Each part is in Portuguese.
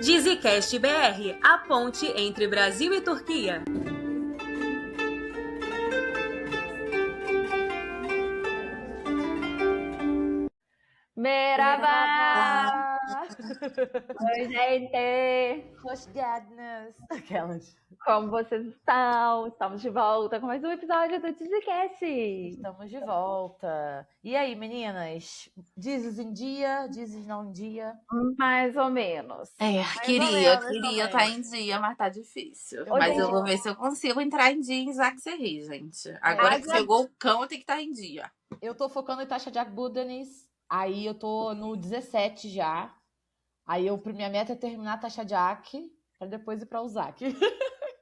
Dizzycast BR, a ponte entre Brasil e Turquia. Merhaba! Oi, gente! Hoş geldiniz! Aquelas. Como vocês estão? Estamos de volta com mais um episódio do Dizzycast! Estamos de volta. E aí, meninas? Dizes em dia, dizes não em dia? Mais ou menos. Queria estar em dia, mas tá difícil. Ô, Mas gente. eu vou ver se eu consigo entrar em dia em Zack Serri, gente. Agora que chegou o cão, eu tenho que estar em dia. Eu tô focando em Tasha Jack Budanis. Aí eu tô no 17 já. Aí minha meta é terminar a Tasha Jack pra depois ir pra Uzak.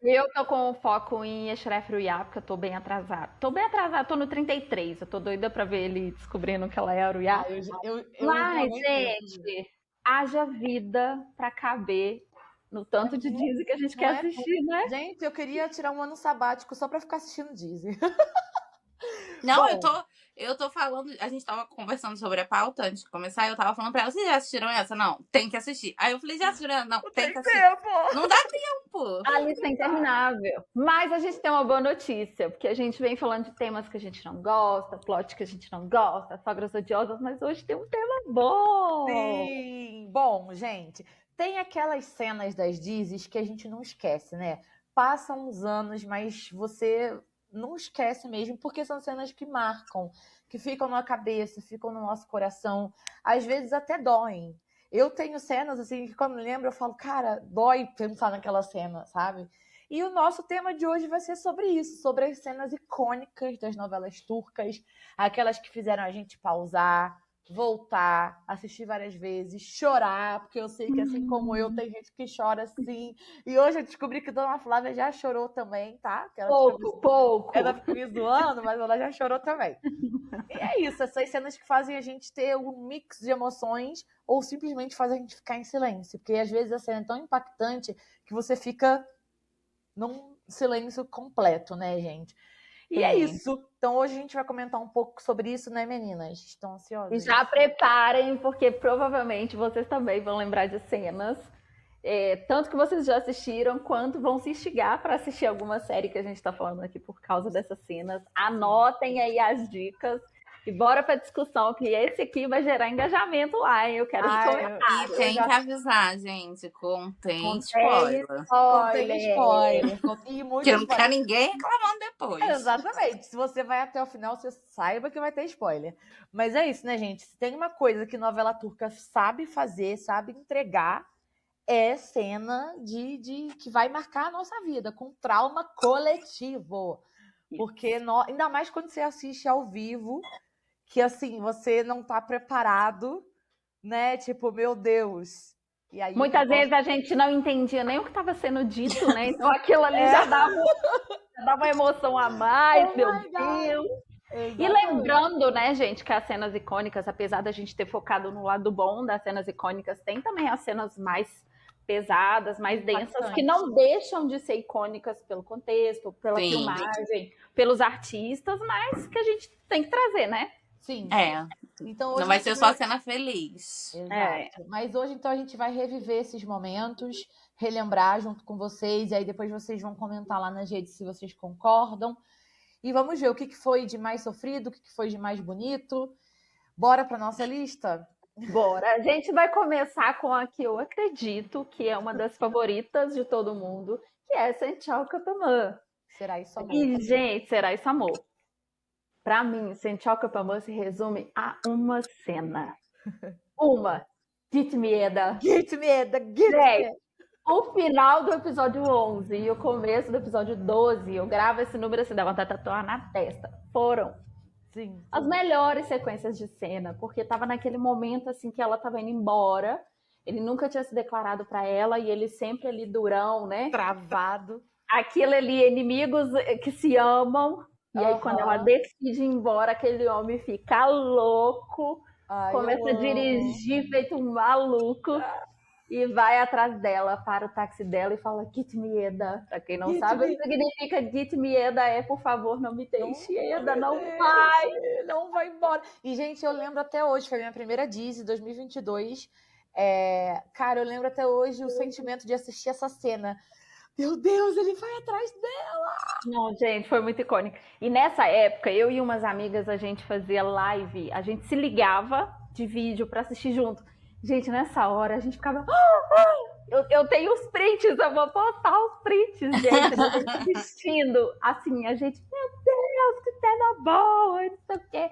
Eu tô com foco em Eşref Rüya, porque eu tô bem atrasada. Tô no 33. Eu tô doida pra ver ele descobrindo que ela é a Rüya. Mas, gente, haja vida pra caber no tanto de Dizzy que a gente quer assistir, né? Gente, eu queria tirar um ano sabático só pra ficar assistindo Dizzy. Não, eu tô falando. A gente tava conversando sobre a pauta antes de começar. Eu tava falando pra ela: vocês já assistiram essa? Não, tem que assistir. Aí eu falei: já assistiram essa? Não, tem que assistir. Não dá tempo. A lista é interminável. Mas a gente tem uma boa notícia, porque a gente vem falando de temas que a gente não gosta, plot que a gente não gosta, sogras odiosas, mas hoje tem um tema bom. Sim! Bom, gente, tem aquelas cenas das Dizzy que a gente não esquece, né? Passam uns anos, mas você não esquece mesmo, porque são cenas que marcam, que ficam na cabeça, ficam no nosso coração, às vezes até doem. Eu tenho cenas assim que quando lembro eu falo, cara, dói pensar naquela cena, sabe? E o nosso tema de hoje vai ser sobre isso, sobre as cenas icônicas das novelas turcas, aquelas que fizeram a gente pausar, voltar, assistir várias vezes, chorar, porque eu sei que assim como eu, tem gente que chora sim. E hoje eu descobri que Dona Flávia já chorou também, tá? Pouco. Ela fica me zoando, mas ela já chorou também. E é isso, essas cenas que fazem a gente ter um mix de emoções ou simplesmente fazem a gente ficar em silêncio. Porque às vezes a cena é tão impactante que você fica num silêncio completo, né, gente? E é isso. Então hoje a gente vai comentar um pouco sobre isso, né, meninas? Estão ansiosas? E já preparem, porque provavelmente vocês também vão lembrar de cenas, tanto que vocês já assistiram, quanto vão se instigar para assistir alguma série que a gente está falando aqui por causa dessas cenas. Anotem aí as dicas. E bora pra discussão, que esse aqui vai gerar engajamento lá, hein? Eu quero os comentários. E tem que avisar, gente, contém Contém spoiler. spoiler. E muito Que eu não quero ninguém reclamando depois. Exatamente. Se você vai até o final, você saiba que vai ter spoiler. Mas é isso, né, gente? Se tem uma coisa que novela turca sabe fazer, sabe entregar, é cena que vai marcar a nossa vida, com trauma coletivo. Porque ainda mais quando você assiste ao vivo, que assim, você não tá preparado, né? Tipo, meu Deus. E aí, muitas vezes a gente não entendia nem o que estava sendo dito, né? Então aquilo ali já dava uma emoção a mais, meu Deus. Exatamente. E lembrando, né, gente, que as cenas icônicas, apesar da gente ter focado no lado bom das cenas icônicas, tem também as cenas mais pesadas, mais densas, que não deixam de ser icônicas pelo contexto, pela filmagem, pelos artistas, mas que a gente tem que trazer, né? Sim. Então, hoje não vai ser só cena feliz. Exato. Mas hoje, então, a gente vai reviver esses momentos, relembrar junto com vocês, e aí depois vocês vão comentar lá nas redes se vocês concordam. E vamos ver o que foi de mais sofrido, o que foi de mais bonito. Bora para nossa lista? Bora. A gente vai começar com a que eu acredito que é uma das favoritas de todo mundo, que é Sen Çal Kapımı. Será isso, amor? E, gente, Será isso, amor? Pra mim, Sen Çal Kapımı se resume a uma cena. Gitmeyeda. Gitmeyeda. O final do episódio 11 e o começo do episódio 12, eu gravo esse número assim, dá vontade de tatuar na testa. Foram as melhores sequências de cena, porque tava naquele momento assim que ela tava indo embora, ele nunca tinha se declarado pra ela e ele sempre ali durão, né? Travado. Aquilo ali, inimigos que se amam. E aí, quando ela decide ir embora, aquele homem fica louco, começa a dirigir feito um maluco e vai atrás dela, para o táxi dela e fala Gitmeyeda. Pra quem não sabe, o que significa Gitmeyeda é, por favor, não me deixe, Eda, não vai embora. E, gente, eu lembro até hoje, foi a minha primeira Dizzy, 2022. Cara, eu lembro até hoje o sentimento de assistir essa cena. Meu Deus, ele vai atrás dela! Não, gente, foi muito icônico. E nessa época, eu e umas amigas, a gente fazia live, a gente se ligava de vídeo pra assistir junto. Gente, nessa hora, a gente ficava... Eu tenho os prints, eu vou postar os prints, gente. A gente assistindo, assim, a gente... Meu Deus, que cena boa, não sei o quê.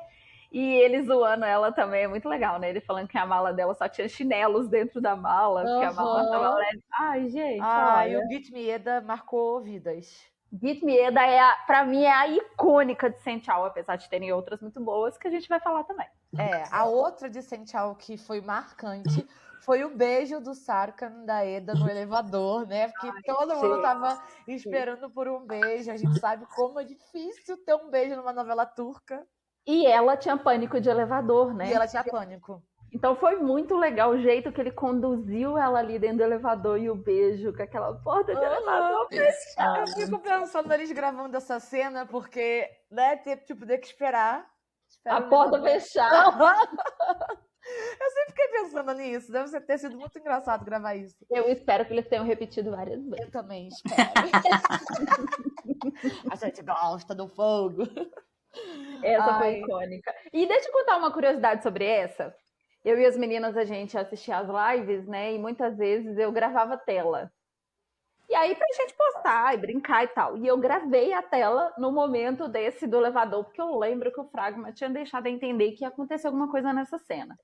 E ele zoando ela também, é muito legal, né? Ele falando que a mala dela só tinha chinelos dentro da mala, porque a mala tava leve. Ai, gente, E o Get Me Eda marcou vidas. Get Me Eda, pra mim, é a icônica de Sential, apesar de terem outras muito boas, que a gente vai falar também. A outra de Sential que foi marcante foi o beijo do Sarkan da Eda no elevador, né? Porque todo mundo tava esperando por um beijo. A gente sabe como é difícil ter um beijo numa novela turca. E ela tinha pânico de elevador, né? E ela tinha pânico. Então foi muito legal o jeito que ele conduziu ela ali dentro do elevador e o beijo com aquela porta de elevador fechada. Eu fico pensando eles gravando essa cena, porque, né, ter que esperar. A porta fechada. Eu sempre fiquei pensando nisso. Deve ter sido muito engraçado gravar isso. Eu espero que eles tenham repetido várias vezes. Eu também espero. A gente gosta do fogo. Essa foi icônica. E deixa eu contar uma curiosidade sobre essa. Eu e as meninas, a gente assistia as lives, né? E muitas vezes eu gravava tela. E aí pra gente postar e brincar e tal. E eu gravei a tela no momento desse do elevador, porque eu lembro que o Fragma tinha deixado a entender que ia acontecer alguma coisa nessa cena.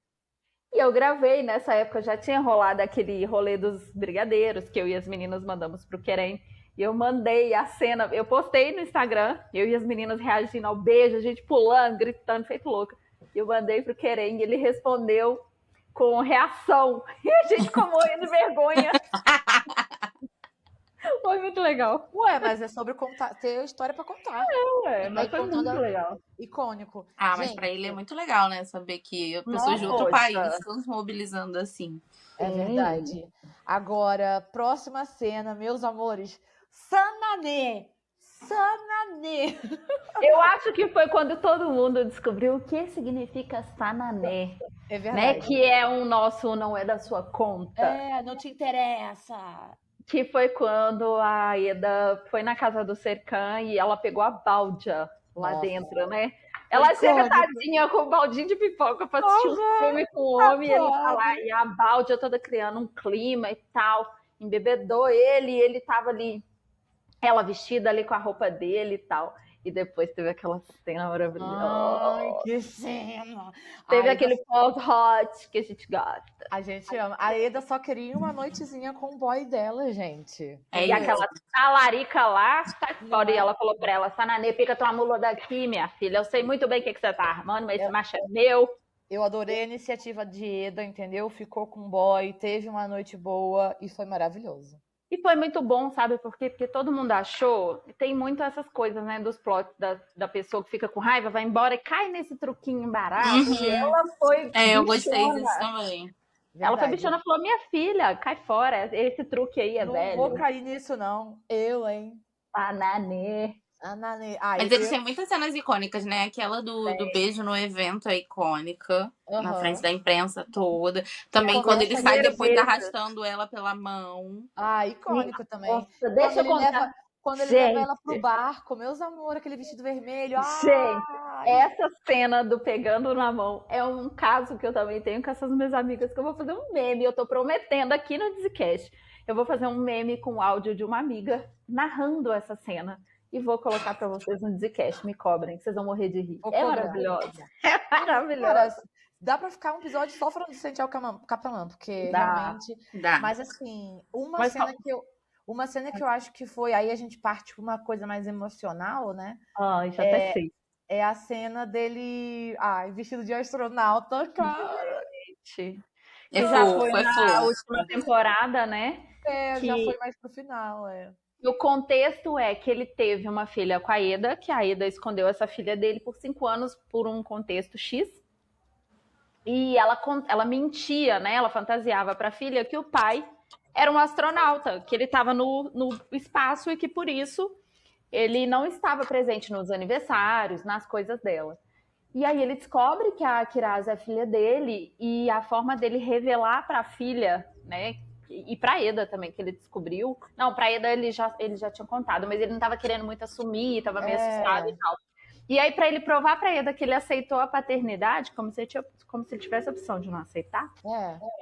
E eu gravei, nessa época já tinha rolado aquele rolê dos brigadeiros, que eu e as meninas mandamos pro Querem. E eu mandei a cena, eu postei no Instagram, eu e as meninas reagindo ao beijo, a gente pulando, gritando, feito louca. E eu mandei pro Querem e ele respondeu com reação. E a gente com morrendo de vergonha. Foi muito legal. Ué, mas é sobre ter história pra contar. Mas foi muito legal. Icônico. Mas pra ele é muito legal, né? Saber que pessoas de outro país estão se mobilizando assim. É verdade. Agora, próxima cena, meus amores. Sanane! Eu acho que foi quando todo mundo descobriu o que significa Sanane. É verdade. Né? Que é um nosso não é da sua conta. Não te interessa. Que foi quando a Eda foi na casa do Serkan e ela pegou a Baldia lá dentro, né? Ela chega tadinha com um baldinho de pipoca pra assistir um filme com o homem e ele tá lá. E a Baldia toda criando um clima e tal. Embebedou ele e ele tava ali, ela vestida ali com a roupa dele e tal. E depois teve aquela cena maravilhosa. Ai, que cena! Teve aquele pós-hot que a gente gosta. A gente ama. A Eda só queria uma noitezinha com o boy dela, gente. E aquela talarica lá, tá fora. E ela falou pra ela, Sanane, fica tua mula daqui, minha filha. Eu sei muito bem o que você tá armando, mas esse macho é meu. Eu adorei a iniciativa de Eda, entendeu? Ficou com o boy, teve uma noite boa e foi maravilhoso. E foi muito bom, sabe por quê? Porque todo mundo achou, tem muito essas coisas, né, dos plots da pessoa que fica com raiva, vai embora e cai nesse truquinho barato. E ela foi eu gostei disso também. Verdade. Ela foi bichona e falou, minha filha, cai fora, esse truque aí é velho. Não vou cair nisso, não. Eu, hein? Sanane. Mas eles têm muitas cenas icônicas, né? Aquela do beijo no evento é icônica, na frente da imprensa toda. Também quando ele sai depois arrastando ela pela mão. Icônico também. Nossa, deixa eu contar. Quando ele leva ela pro barco, meus amor, aquele vestido vermelho. Gente, essa cena do pegando na mão é um caso que eu também tenho com essas minhas amigas, que eu vou fazer um meme. Eu tô prometendo aqui no Dizzycast. Eu vou fazer um meme com áudio de uma amiga narrando essa cena. E vou colocar pra vocês no Dizzycast. Me cobrem, que vocês vão morrer de rir. É maravilhosa. É maravilhosa. Dá pra ficar um episódio só falando de Sential Capelã, porque realmente... Dá. Mas assim, uma cena que eu acho que foi... Aí a gente parte pra uma coisa mais emocional, né? Já até sei. É a cena dele... vestido de astronauta, cara. Que já foi na última temporada, né? Já foi mais pro final, E o contexto é que ele teve uma filha com a Eda, que a Eda escondeu essa filha dele por 5 anos por um contexto X. E ela mentia, né? Ela fantasiava para a filha que o pai era um astronauta, que ele estava no espaço e que por isso ele não estava presente nos aniversários, nas coisas dela. E aí ele descobre que a Kiraz é filha dele e a forma dele revelar para a filha, né? E pra Eda também, que ele descobriu. Não, pra Eda ele já tinha contado, mas ele não tava querendo muito assumir, tava meio assustado e tal. E aí, pra ele provar pra Eda que ele aceitou a paternidade, como se ele tivesse a opção de não aceitar,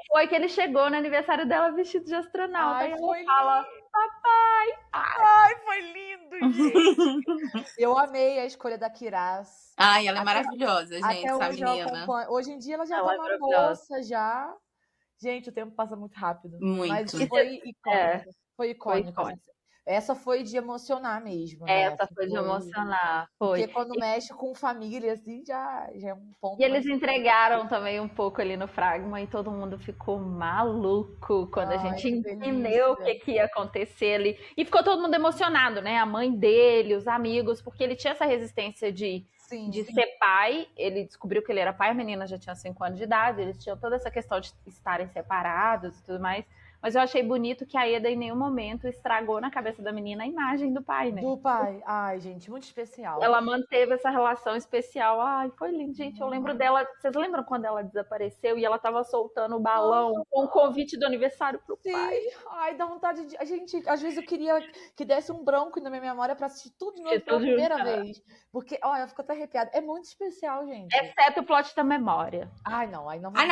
foi que ele chegou no aniversário dela vestido de astronauta. Ai, e foi ela fala, papai! Ai, foi lindo, gente! Eu amei a escolha da Kiraz. Ai, ela é maravilhosa, gente, Até essa hoje menina. eu acompanho. Hoje em dia ela já Ela tá uma moça, já. Gente, o tempo passa muito rápido. Muito. Mas foi icônico. Foi icônico. Essa foi de emocionar mesmo, né? Essa foi de emocionar, foi. Porque quando mexe com família, assim, já é um ponto. E eles entregaram também um pouco ali no Fragma e todo mundo ficou maluco quando a gente entendeu o que ia acontecer ali. E ficou todo mundo emocionado, né? A mãe dele, os amigos, porque ele tinha essa resistência de ser pai. Ele descobriu que ele era pai, a menina já tinha 5 anos de idade, eles tinham toda essa questão de estarem separados e tudo mais. Mas eu achei bonito que a Eda em nenhum momento estragou na cabeça da menina a imagem do pai, né? Do pai. Ai, gente, muito especial. Ela manteve essa relação especial. Ai, foi lindo, gente. Eu lembro dela. Vocês lembram quando ela desapareceu e ela tava soltando o balão com o convite do aniversário pro pai? Ai, dá vontade de... Gente, às vezes eu queria que desse um branco na minha memória pra assistir tudo de novo pela primeira vez. Porque, eu fico até arrepiada. É muito especial, gente. Exceto o plot da memória. Ai, não,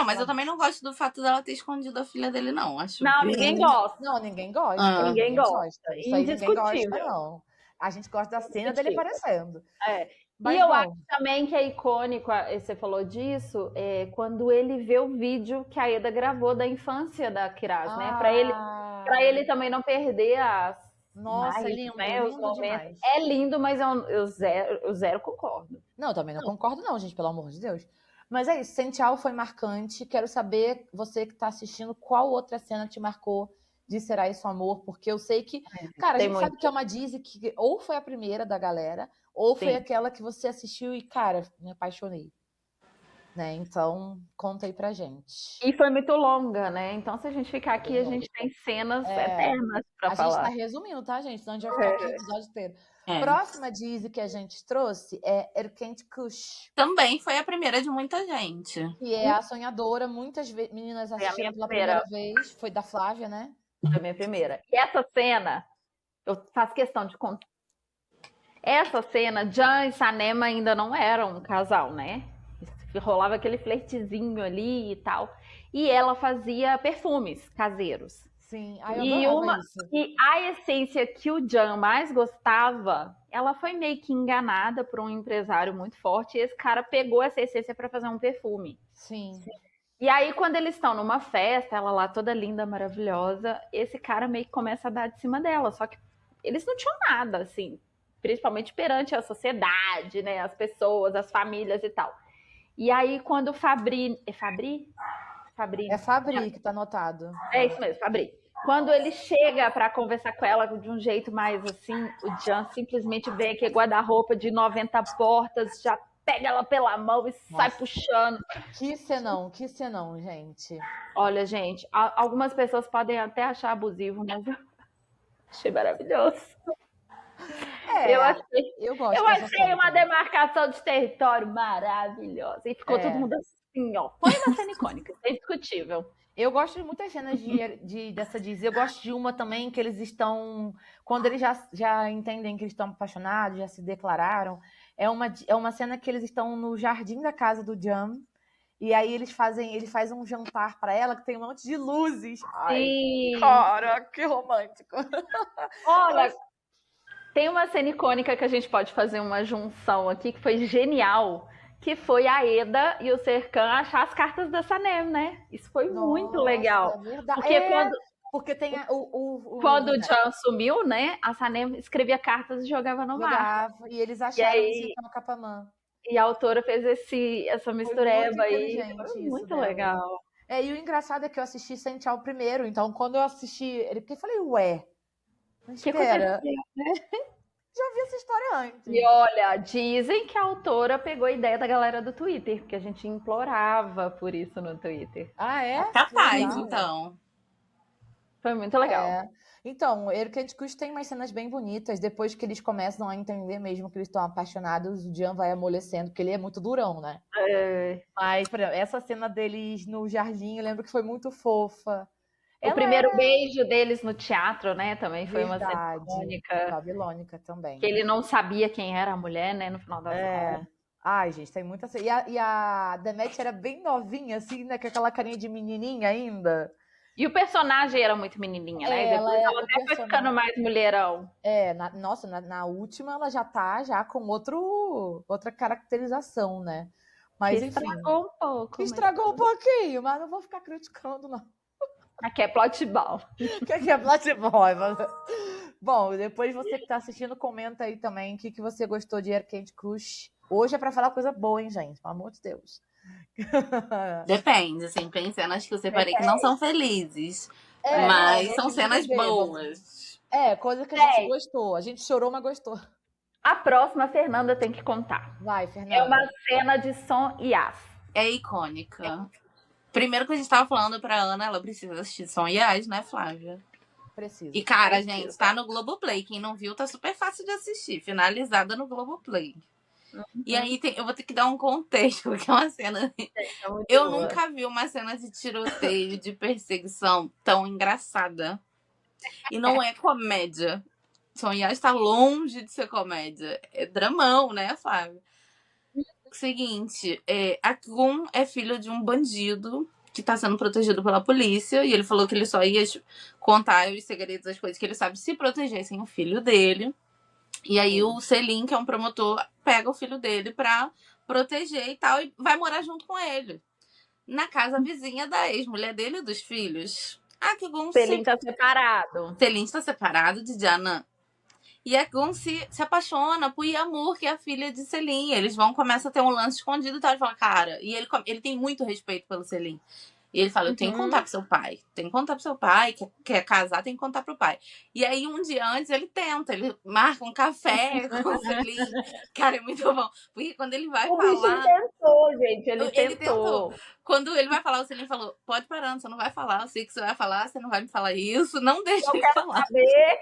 mas eu também não gosto do fato dela ter escondido a filha dele, não. Acho não, ninguém gosta. Não, ninguém gosta. Ninguém gosta. Isso aí ninguém gosta, não. A gente gosta da cena dele aparecendo. Mas, e eu acho também que é icônico, você falou disso, quando ele vê o vídeo que a Eda gravou da infância da Kiraz, né? Pra ele também não perder as... Nossa, é lindo, né, lindo demais. É lindo, mas eu zero concordo. Não, eu também não concordo não, gente, pelo amor de Deus. Mas é isso, Sential foi marcante. Quero saber, você que tá assistindo, qual outra cena te marcou de Será Isso Amor? Porque eu sei que... Cara, a gente sabe que é uma Disney que ou foi a primeira da galera, ou foi aquela que você assistiu e, cara, me apaixonei. Né? Então, conta aí pra gente. E foi muito longa, né? Então, se a gente ficar aqui, a gente tem cenas eternas pra falar. A gente tá resumindo, tá, gente? Senão a gente vai ficar aqui o episódio inteiro. Próxima Disney que a gente trouxe é Erkent Kush. Também foi a primeira de muita gente. E é a sonhadora. Muitas meninas assistiram pela primeira vez. Foi da Flávia, né? Foi a minha primeira. E essa cena, eu faço questão de contar. Essa cena, Jan e Sanema ainda não eram um casal, né? Rolava aquele flertezinho ali e tal. E ela fazia perfumes caseiros. Sim, eu adorava isso. E a essência que o Jan mais gostava, ela foi meio que enganada por um empresário muito forte. E esse cara pegou essa essência para fazer um perfume. Sim. E aí, quando eles estão numa festa, ela lá toda linda, maravilhosa, esse cara meio que começa a dar de cima dela. Só que eles não tinham nada, assim. Principalmente perante a sociedade, né? As pessoas, as famílias e tal. E aí, quando o Fabri... É Fabri? É Fabri que tá anotado. É isso mesmo, Fabri. Quando ele chega pra conversar com ela de um jeito mais assim, o Jan simplesmente vem aqui guarda-roupa de 90 portas, já pega ela pela mão e sai puxando. Que senão, gente. Olha, gente, algumas pessoas podem até achar abusivo, mas eu achei maravilhoso. Eu achei uma demarcação de território maravilhosa. E ficou todo mundo assim, ó. Foi uma cena icônica, é indiscutível. Eu gosto de muitas cenas dessa Disney. Eu gosto de uma também que eles estão... Quando eles já entendem que eles estão apaixonados, já se declararam. É uma cena que eles estão no jardim da casa do Jan. E aí ele faz um jantar para ela que tem um monte de luzes. Ai, cara, que romântico. Olha... Tem uma cena icônica que a gente pode fazer uma junção aqui, que foi genial, que foi a Eda e o Serkan achar as cartas da Sanem, né? Isso foi muito legal. É verdade. Porque tem quando o Jan sumiu, né? A Sanem escrevia cartas e jogava no mar. E eles acharam que era Capamã. E a autora fez essa mistureba aí. Foi muito legal. E o engraçado é que eu assisti Sem Tchau primeiro. Então, quando eu assisti... Porque eu falei, ué... Espera. Já vi essa história antes. E olha, dizem que a autora pegou a ideia da galera do Twitter, porque a gente implorava por isso no Twitter. Ah, é? Capaz, então. Foi muito legal. Então, o Erkant Kush tem umas cenas bem bonitas. Depois que eles começam a entender mesmo que eles estão apaixonados, o Jan vai amolecendo, porque ele é muito durão, né? Mas, por exemplo, essa cena deles no jardim, eu lembro que foi muito fofa. O primeiro beijo deles no teatro, né? Também foi uma cena Verdade. icônica. Babilônica também. Que ele não sabia quem era a mulher, né? No final das contas. Ai, gente, tem muita cena. E a Demet era bem novinha, assim, né? Com aquela carinha de menininha ainda. E o personagem era muito menininha, né? Depois ela até foi ficando mais mulherão. Na última ela já tá com outra caracterização, né? Mas enfim. Estragou um pouco. Estragou um pouquinho, mas não vou ficar criticando, não. Aqui é plot ball. Aqui é plot ball. Bom, depois você que tá assistindo, comenta aí também o que você gostou de Erkant Kush. Hoje é pra falar coisa boa, hein, gente? Pelo amor de Deus. Depende, assim, tem cenas que eu separei que não são felizes. Mas são cenas boas. Coisa que a gente gostou. A gente chorou, mas gostou. A próxima, a Fernanda tem que contar. Vai, Fernanda. É uma cena de Son e Yas. É icônica. Primeiro que a gente tava falando pra Ana, ela precisa assistir Son e Yas, né, Flávia? Precisa. E, cara, gente, tá no Globoplay. Quem não viu, tá super fácil de assistir. Finalizada no Globoplay. E aí eu vou ter que dar um contexto, porque é uma cena. Eu nunca vi uma cena de tiroteio, de perseguição tão engraçada. E não é comédia. Son Yas está longe de ser comédia. É dramão, né, Flávia? Seguinte, a Gun é filho de um bandido que tá sendo protegido pela polícia. E ele falou que ele só ia contar os segredos, as coisas que ele sabe, se protegessem o filho dele. E aí o Selim, que é um promotor, pega o filho dele pra proteger e tal, e vai morar junto com ele. Na casa vizinha da ex-mulher dele e dos filhos. Selim tá separado. Selim está separado de Diana. E a Gun se apaixona por Yamur, que é a filha de Selim. Eles começam a ter um lance escondido e tal. Ele fala, cara... E ele tem muito respeito pelo Selim. E ele fala, eu tenho que contar pro seu pai. Tem que contar pro seu pai. Quer casar, tem que contar pro pai. E aí, um dia antes, ele tenta. Ele marca um café com o Selim. Cara, é muito bom. Porque quando ele vai falar... Ele tentou, gente. Ele tentou. Quando ele vai falar, o Selim falou, pode parar, você não vai falar. Eu sei que você vai falar, você não vai me falar isso. Não deixa ele falar. Saber.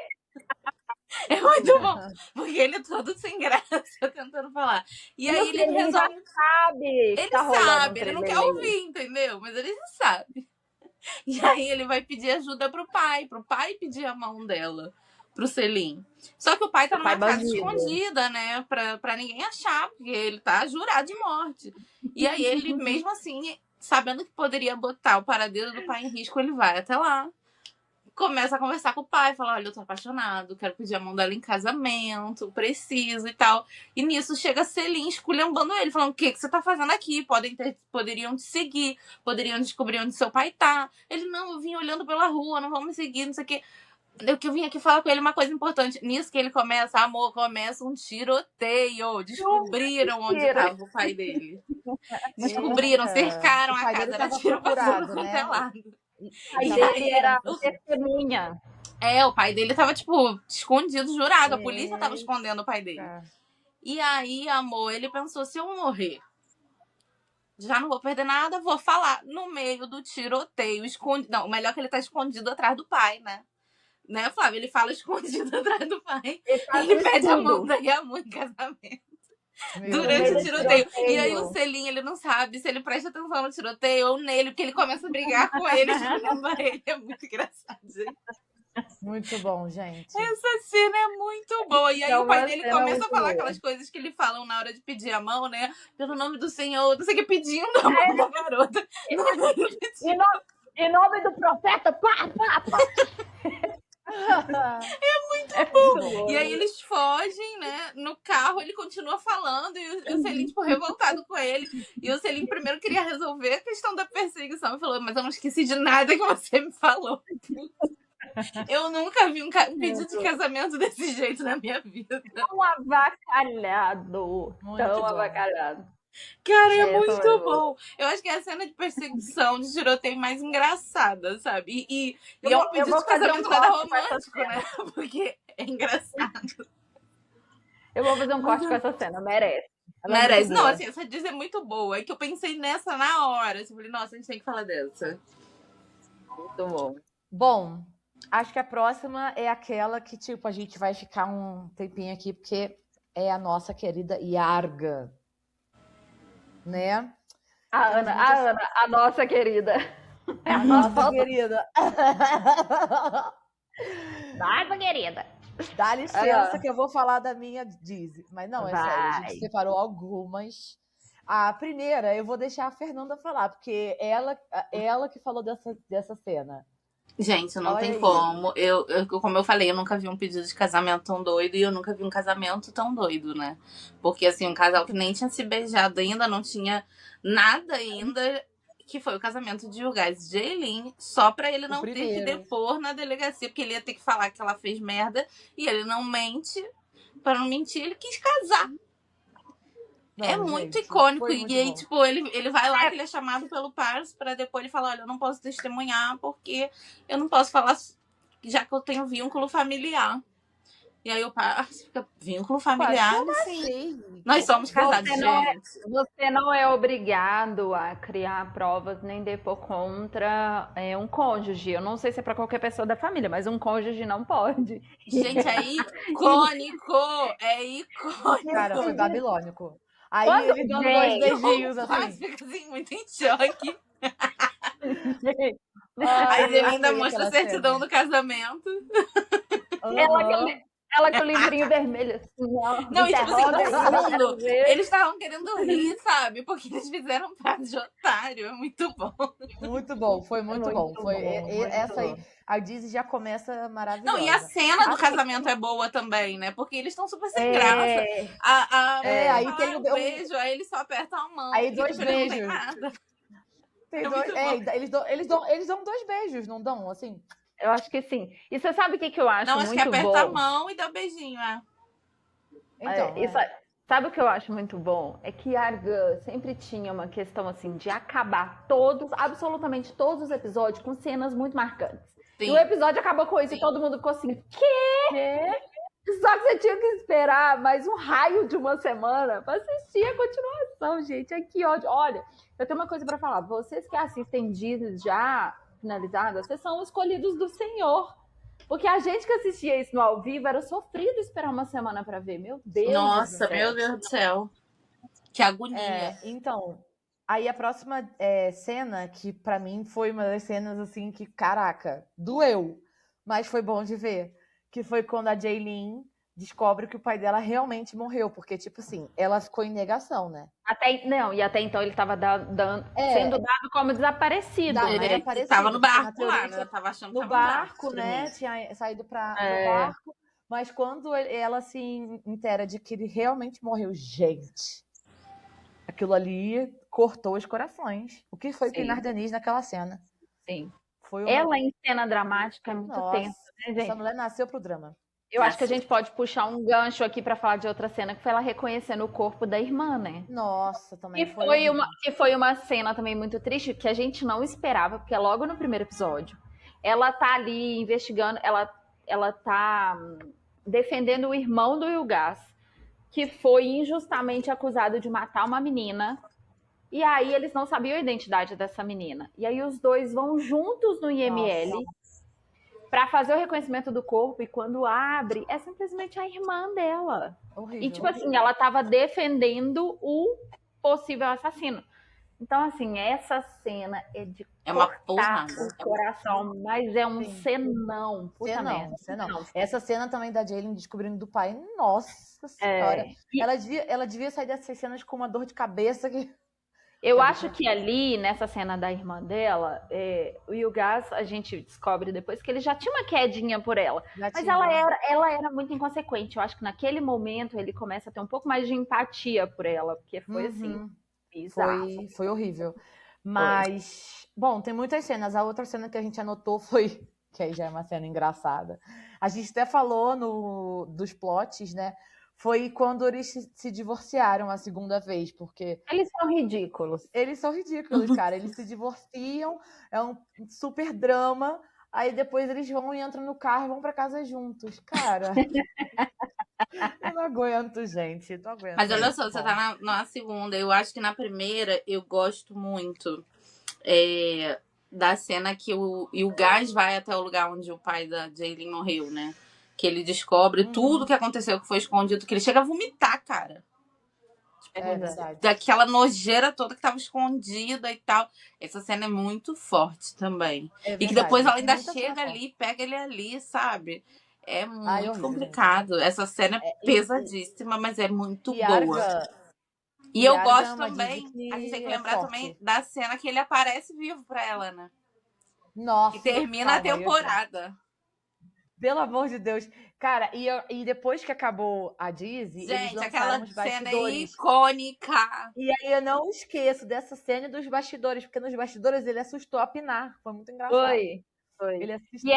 É muito bom, porque ele é todo sem graça tentando falar. E aí ele resolve. Ele sabe. Ele sabe, ele não quer ouvir, entendeu? Mas ele já sabe. E aí ele vai pedir ajuda pro pai pedir a mão dela, pro Selim. Só que o pai tá numa casa escondida, né? Pra ninguém achar, porque ele tá jurado de morte. E aí ele, mesmo assim, sabendo que poderia botar o paradeiro do pai em risco, ele vai até lá. Começa a conversar com o pai, fala, olha, eu tô apaixonado, quero pedir a mão dela em casamento, preciso e tal. E nisso chega Selim esculhambando ele, falando, o que você tá fazendo aqui? Poderiam te seguir, poderiam descobrir onde seu pai tá. Ele, não, eu vim olhando pela rua, não vão me seguir, não sei o quê. Eu vim aqui falar com ele uma coisa importante. Nisso que ele começa, amor, começa um tiroteio. Descobriram onde estava o pai dele. Descobriram, cercaram a casa, era tiro pra tudo quanto é lado. O pai dele era testemunha. O pai dele tava, tipo, escondido, jurado. A polícia tava escondendo o pai dele. E aí, amor, ele pensou, se eu morrer, já não vou perder nada, vou falar. No meio do tiroteio, escondido. Não, o melhor é que ele tá escondido atrás do pai, né? Né, Flávio? Ele fala escondido atrás do pai. Ele pede a mão da Yamur em casamento. Durante o tiroteio. E aí o Selim, ele não sabe se ele presta atenção no tiroteio ou nele, porque ele começa a brigar com ele, esculhamba ele. É muito engraçado, gente. Muito bom, gente. Essa cena é muito boa. E aí o pai dele começa a falar aquelas coisas que ele falam na hora de pedir a mão, né? Pelo nome do Senhor, não sei o que, pedindo a mão da garota. Em nome do profeta, pá, pá, pá. É muito bom. E aí eles fogem, né? No carro ele continua falando e o Selim, tipo, revoltado com ele. E o Selim primeiro queria resolver a questão da perseguição e falou, mas eu não esqueci de nada que você me falou. Eu nunca vi um pedido de casamento desse jeito na minha vida. Tão avacalhado. Tão avacalhado. Cara, é muito bom. Eu acho que é a cena de perseguição, de tiroteio mais engraçada, sabe? E é um pedido de casamento nada romântico, né? Porque é engraçado. Eu vou fazer um corte com essa cena, merece. Merece. Não, assim, essa diz é muito boa. É que eu pensei nessa na hora. Eu falei, nossa, a gente tem que falar dessa. Muito bom. Bom, Acho que a próxima é aquela que, tipo, a gente vai ficar um tempinho aqui, porque é a nossa querida Yarga, né? Ana, a nossa querida. A nossa querida. Nossa querida. Dá licença que eu vou falar da minha Dizzy. Mas não, é sério, a gente Vai. separou algumas. A primeira, eu vou deixar a Fernanda falar, porque ela que falou dessa cena. Gente, não Olha tem aí. como. Como eu falei, eu nunca vi um pedido de casamento tão doido e eu nunca vi um casamento tão doido, né? Porque, assim, um casal que nem tinha se beijado ainda, não tinha nada ainda, que foi o casamento de Yugás e Jaylin, só pra ele não ter que primeiro. depor na delegacia, porque ele ia ter que falar que ela fez merda e ele não mente. Pra não mentir, ele quis casar. Não, É gente, muito icônico. foi muito E aí, bom. tipo, ele vai lá, que ele é chamado pelo Paris, pra depois ele falar, olha, eu não posso testemunhar, porque eu não posso falar, já que eu tenho vínculo familiar. E aí o Paris fica, vínculo familiar? Como Sim. assim? Nós somos casados, Você não é obrigado a criar provas nem depor contra um cônjuge. Eu não sei se é pra qualquer pessoa da família, mas um cônjuge não pode. Gente, é icônico! É icônico! Cara, foi babilônico. Aí Quando ele dando dois beijinhos, O Paris assim. fica assim, muito em choque. Ai, Aí ele ainda amei mostra a aquela certidão cena. do casamento. Ela com o livrinho vermelho, assim, ó. Não, e tipo assim, no fundo, ver. eles estavam querendo rir, sabe? Porque eles fizeram parte de otário. É muito bom. Muito bom, foi muito bom. Foi muito essa aí. bom. A Dizzy já começa maravilhosa. Não, e a cena do casamento é boa também, né? Porque eles estão super sem graça. Aí tem um beijo, aí eles só apertam a mão. Aí e, dois tipo, ele não tem beijos. nada. Tem É dois, muito bom. eles dão dois beijos, não dão? Assim. Eu acho que sim. E você sabe o que eu acho Não, acho que muito aperta a bom? mão e dá um beijinho, Então, Sabe o que eu acho muito bom? É que Argan sempre tinha uma questão assim de acabar absolutamente todos os episódios com cenas muito marcantes. Sim. E o episódio acabou com isso e todo mundo ficou assim, quê? Só que você tinha que esperar mais um raio de uma semana pra assistir a continuação, gente. Ai, que ódio. Olha, eu tenho uma coisa pra falar. Vocês que assistem Disney já finalizadas, vocês são escolhidos do Senhor. Porque a gente que assistia isso no ao vivo era sofrido esperar uma semana pra ver. Meu Deus. Nossa, meu Deus do céu. Que agonia. Então, aí a próxima cena, que pra mim foi uma das cenas assim que, caraca, doeu. Mas foi bom de ver. Que foi quando a Jaylin descobre que o pai dela realmente morreu. Porque, tipo assim, ela ficou em negação, né? Até então ele estava sendo dado como desaparecido, né? Ele estava no barco lá, né? Tava achando que no barco, né? Tinha saído no barco. Mas quando ela se inteira de que ele realmente morreu, gente, aquilo ali cortou os corações. O que foi Pinar Denis naquela cena? Sim. Ela em cena dramática é muito tensa, né, gente? Essa mulher nasceu pro drama. Eu acho que a gente pode puxar um gancho aqui para falar de outra cena, que foi ela reconhecendo o corpo da irmã, né? Nossa, também que foi uma cena também muito triste, que a gente não esperava, porque é logo no primeiro episódio. Ela tá ali investigando, ela tá defendendo o irmão do Yugás, que foi injustamente acusado de matar uma menina. E aí eles não sabiam a identidade dessa menina. E aí os dois vão juntos no IML para fazer o reconhecimento do corpo, e quando abre, é simplesmente a irmã dela. Horrível, e, tipo assim, ela tava defendendo o possível assassino. Então, assim, essa cena é de cortar o coração, mas é um cenão. Cenão. Essa cena também da Jaylin descobrindo do pai, nossa senhora. Ela devia sair dessas cenas com uma dor de cabeça que... Eu acho que ali, nessa cena da irmã dela, o Yugás, a gente descobre depois que ele já tinha uma quedinha por ela. Mas ela era muito inconsequente. Eu acho que naquele momento ele começa a ter um pouco mais de empatia por ela, porque foi assim, bizarro. Foi horrível. Mas, bom, tem muitas cenas. A outra cena que a gente anotou foi, que aí já é uma cena engraçada. A gente até falou dos plots, né? Foi quando eles se divorciaram a segunda vez, porque... Eles são ridículos. Eles são ridículos, cara. Eles se divorciam, é um super drama, aí depois eles vão e entram no carro e vão pra casa juntos. Cara, eu não aguento, gente. Não aguento. Mas olha só, você tá na segunda. Eu acho que na primeira eu gosto muito da cena que o Gás vai até o lugar onde o pai da Jaylin morreu, né? Que ele descobre tudo que aconteceu, que foi escondido, que ele chega a vomitar, cara. É verdade. Daquela nojeira toda que tava escondida e tal. Essa cena é muito forte também. E que depois ela ainda chega ali, pega ele ali, sabe? É muito complicado. Gente. Essa cena é pesadíssima, mas é muito boa. E eu gosto também, a gente tem que lembrar também da cena que ele aparece vivo pra ela, né? Nossa. E termina a temporada. Pelo amor de Deus. Cara, e depois que acabou a Dizzy, eles lançaram os bastidores. Cena icônica. E aí eu não esqueço dessa cena e dos bastidores, porque nos bastidores ele assustou a Pinar. Foi muito engraçado. Foi. Ele assustou.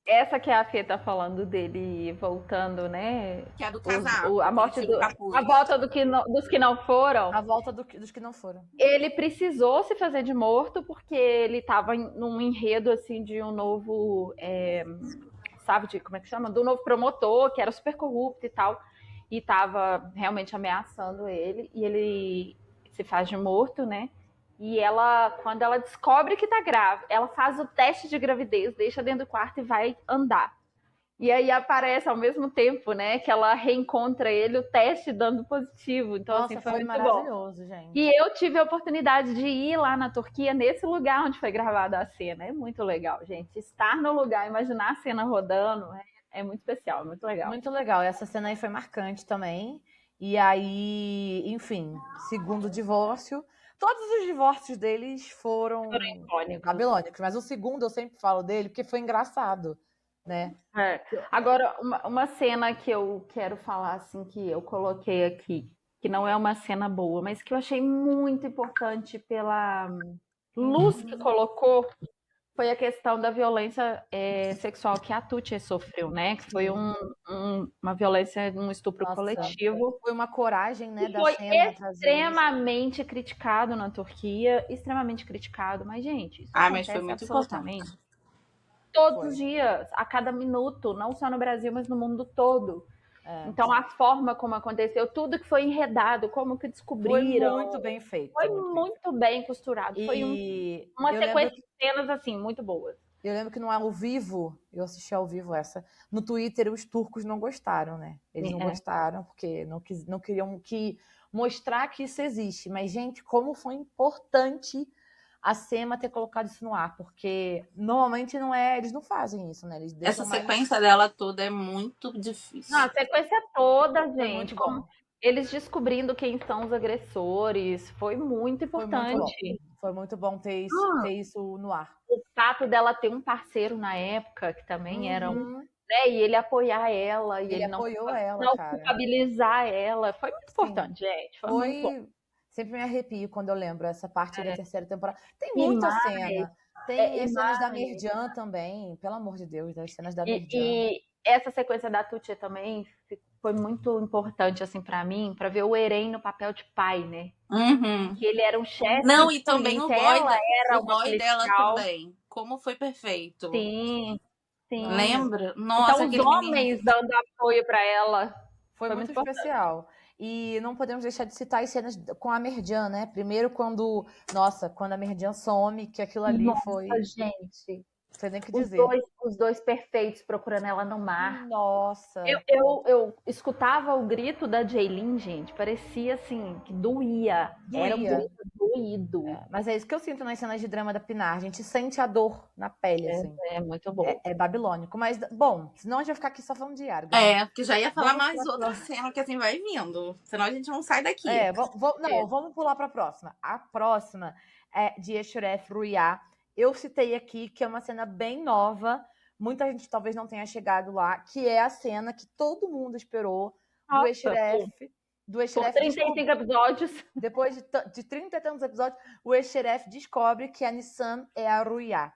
Essa que a Fê tá falando dele voltando, né? Que é do casal. A morte a volta dos que não foram. A volta dos que não foram. Ele precisou se fazer de morto porque ele tava num enredo, assim, de um novo... sabe, como é que chama? Do novo promotor, que era super corrupto e tal. E tava realmente ameaçando ele. E ele se faz de morto, né? E ela, quando ela descobre que tá grávida, ela faz o teste de gravidez, deixa dentro do quarto e vai andar. E aí aparece ao mesmo tempo, né, que ela reencontra ele, o teste dando positivo. Então, nossa, assim, foi muito maravilhoso, bom. Gente. E eu tive a oportunidade de ir lá na Turquia, nesse lugar onde foi gravada a cena. É muito legal, gente. Estar no lugar, imaginar a cena rodando, é muito especial, é muito legal. Muito legal. Essa cena aí foi marcante também. E aí, enfim, segundo divórcio... Todos os divórcios deles foram babilônicos, mas o segundo eu sempre falo dele porque foi engraçado, né? Agora, uma cena que eu quero falar, assim, que eu coloquei aqui, que não é uma cena boa, mas que eu achei muito importante pela luz que colocou, foi a questão da violência sexual que a Tucci sofreu, né? Que foi uma violência, um estupro coletivo. Foi uma coragem, né, da foi cena extremamente criticado na Turquia, extremamente criticado. Mas, gente, isso mas foi muito absolutamente todos os dias, a cada minuto, não só no Brasil, mas no mundo todo. Então, a forma como aconteceu, tudo que foi enredado, como que descobriram... Foi muito bem feito. Foi muito bem costurado. Foi uma sequência de cenas, assim, muito boas. Eu lembro que no ao vivo, eu assisti ao vivo essa, no Twitter os turcos não gostaram, né? Eles não gostaram, porque não queriam mostrar que isso existe. Mas, gente, como foi importante a Sema ter colocado isso no ar, porque normalmente eles não fazem isso, né? Eles essa sequência dela toda é muito difícil. Não, a sequência toda, gente. Como eles descobrindo quem são os agressores, foi muito importante. Foi muito bom ter isso no ar. O fato dela ter um parceiro na época, que também era né, e ele apoiar ela, e ele não culpabilizar ela, foi muito importante, gente. Foi muito bom. Sempre me arrepio quando eu lembro essa parte da terceira temporada. Tem muita cena. Tem as cenas da Merjan também, pelo amor de Deus, as cenas da Merjan. E essa sequência da Tucci também foi muito importante, assim, pra mim, pra ver o Eren no papel de pai, né? Que ele era um chefe. Não, e também o boy dela também. Como foi perfeito. Sim. Lembra? Nossa, então, os homens dando apoio pra ela. Foi muito especial. E não podemos deixar de citar as cenas com a Merjan, né? Primeiro quando a Merjan some, que aquilo ali foi... gente. Não sei nem o que dizer. Os dois perfeitos procurando ela no mar. Nossa. Eu escutava o grito da Jaylin, gente. Parecia assim, que doía. Era um grito doído. Mas é isso que eu sinto nas cenas de drama da Pinar. A gente sente a dor na pele, assim. É muito bom. É babilônico. Mas, bom, senão a gente vai ficar aqui só falando de Argo. Porque já ia falar mais outra cena que assim vai vindo. Senão a gente não sai daqui. Vamos pular pra próxima. A próxima é de Eshuref Ruia. Eu citei aqui que é uma cena bem nova, muita gente talvez não tenha chegado lá, que é a cena que todo mundo esperou do Eshuref. Por 35 episódios. Depois de 30 e tantos episódios, o Eshuref descobre que a Nissan é a Ruia.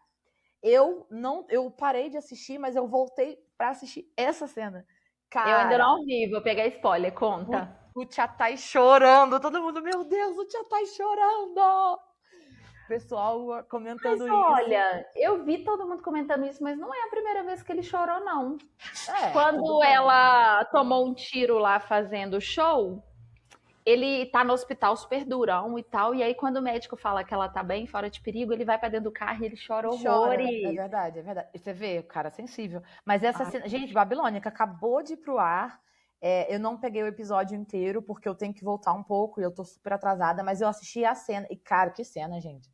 Eu parei de assistir, mas eu voltei pra assistir essa cena. Cara, eu ainda não vi, vou pegar spoiler, conta. O Tchatai chorando, todo mundo, meu Deus, o Tchatai chorando! Pessoal comentando isso. Olha, eu vi todo mundo comentando isso, mas não é a primeira vez que ele chorou, não. É, quando ela tomou um tiro lá fazendo show, ele tá no hospital super durão e tal, e aí quando o médico fala que ela tá bem, fora de perigo, ele vai pra dentro do carro e ele chora horrores. É verdade, é verdade. Você vê, o cara é sensível. Mas essa cena... Gente, Babilônia, que acabou de ir pro ar. Eu não peguei o episódio inteiro, porque eu tenho que voltar um pouco e eu tô super atrasada, mas eu assisti a cena. E, cara, que cena, gente.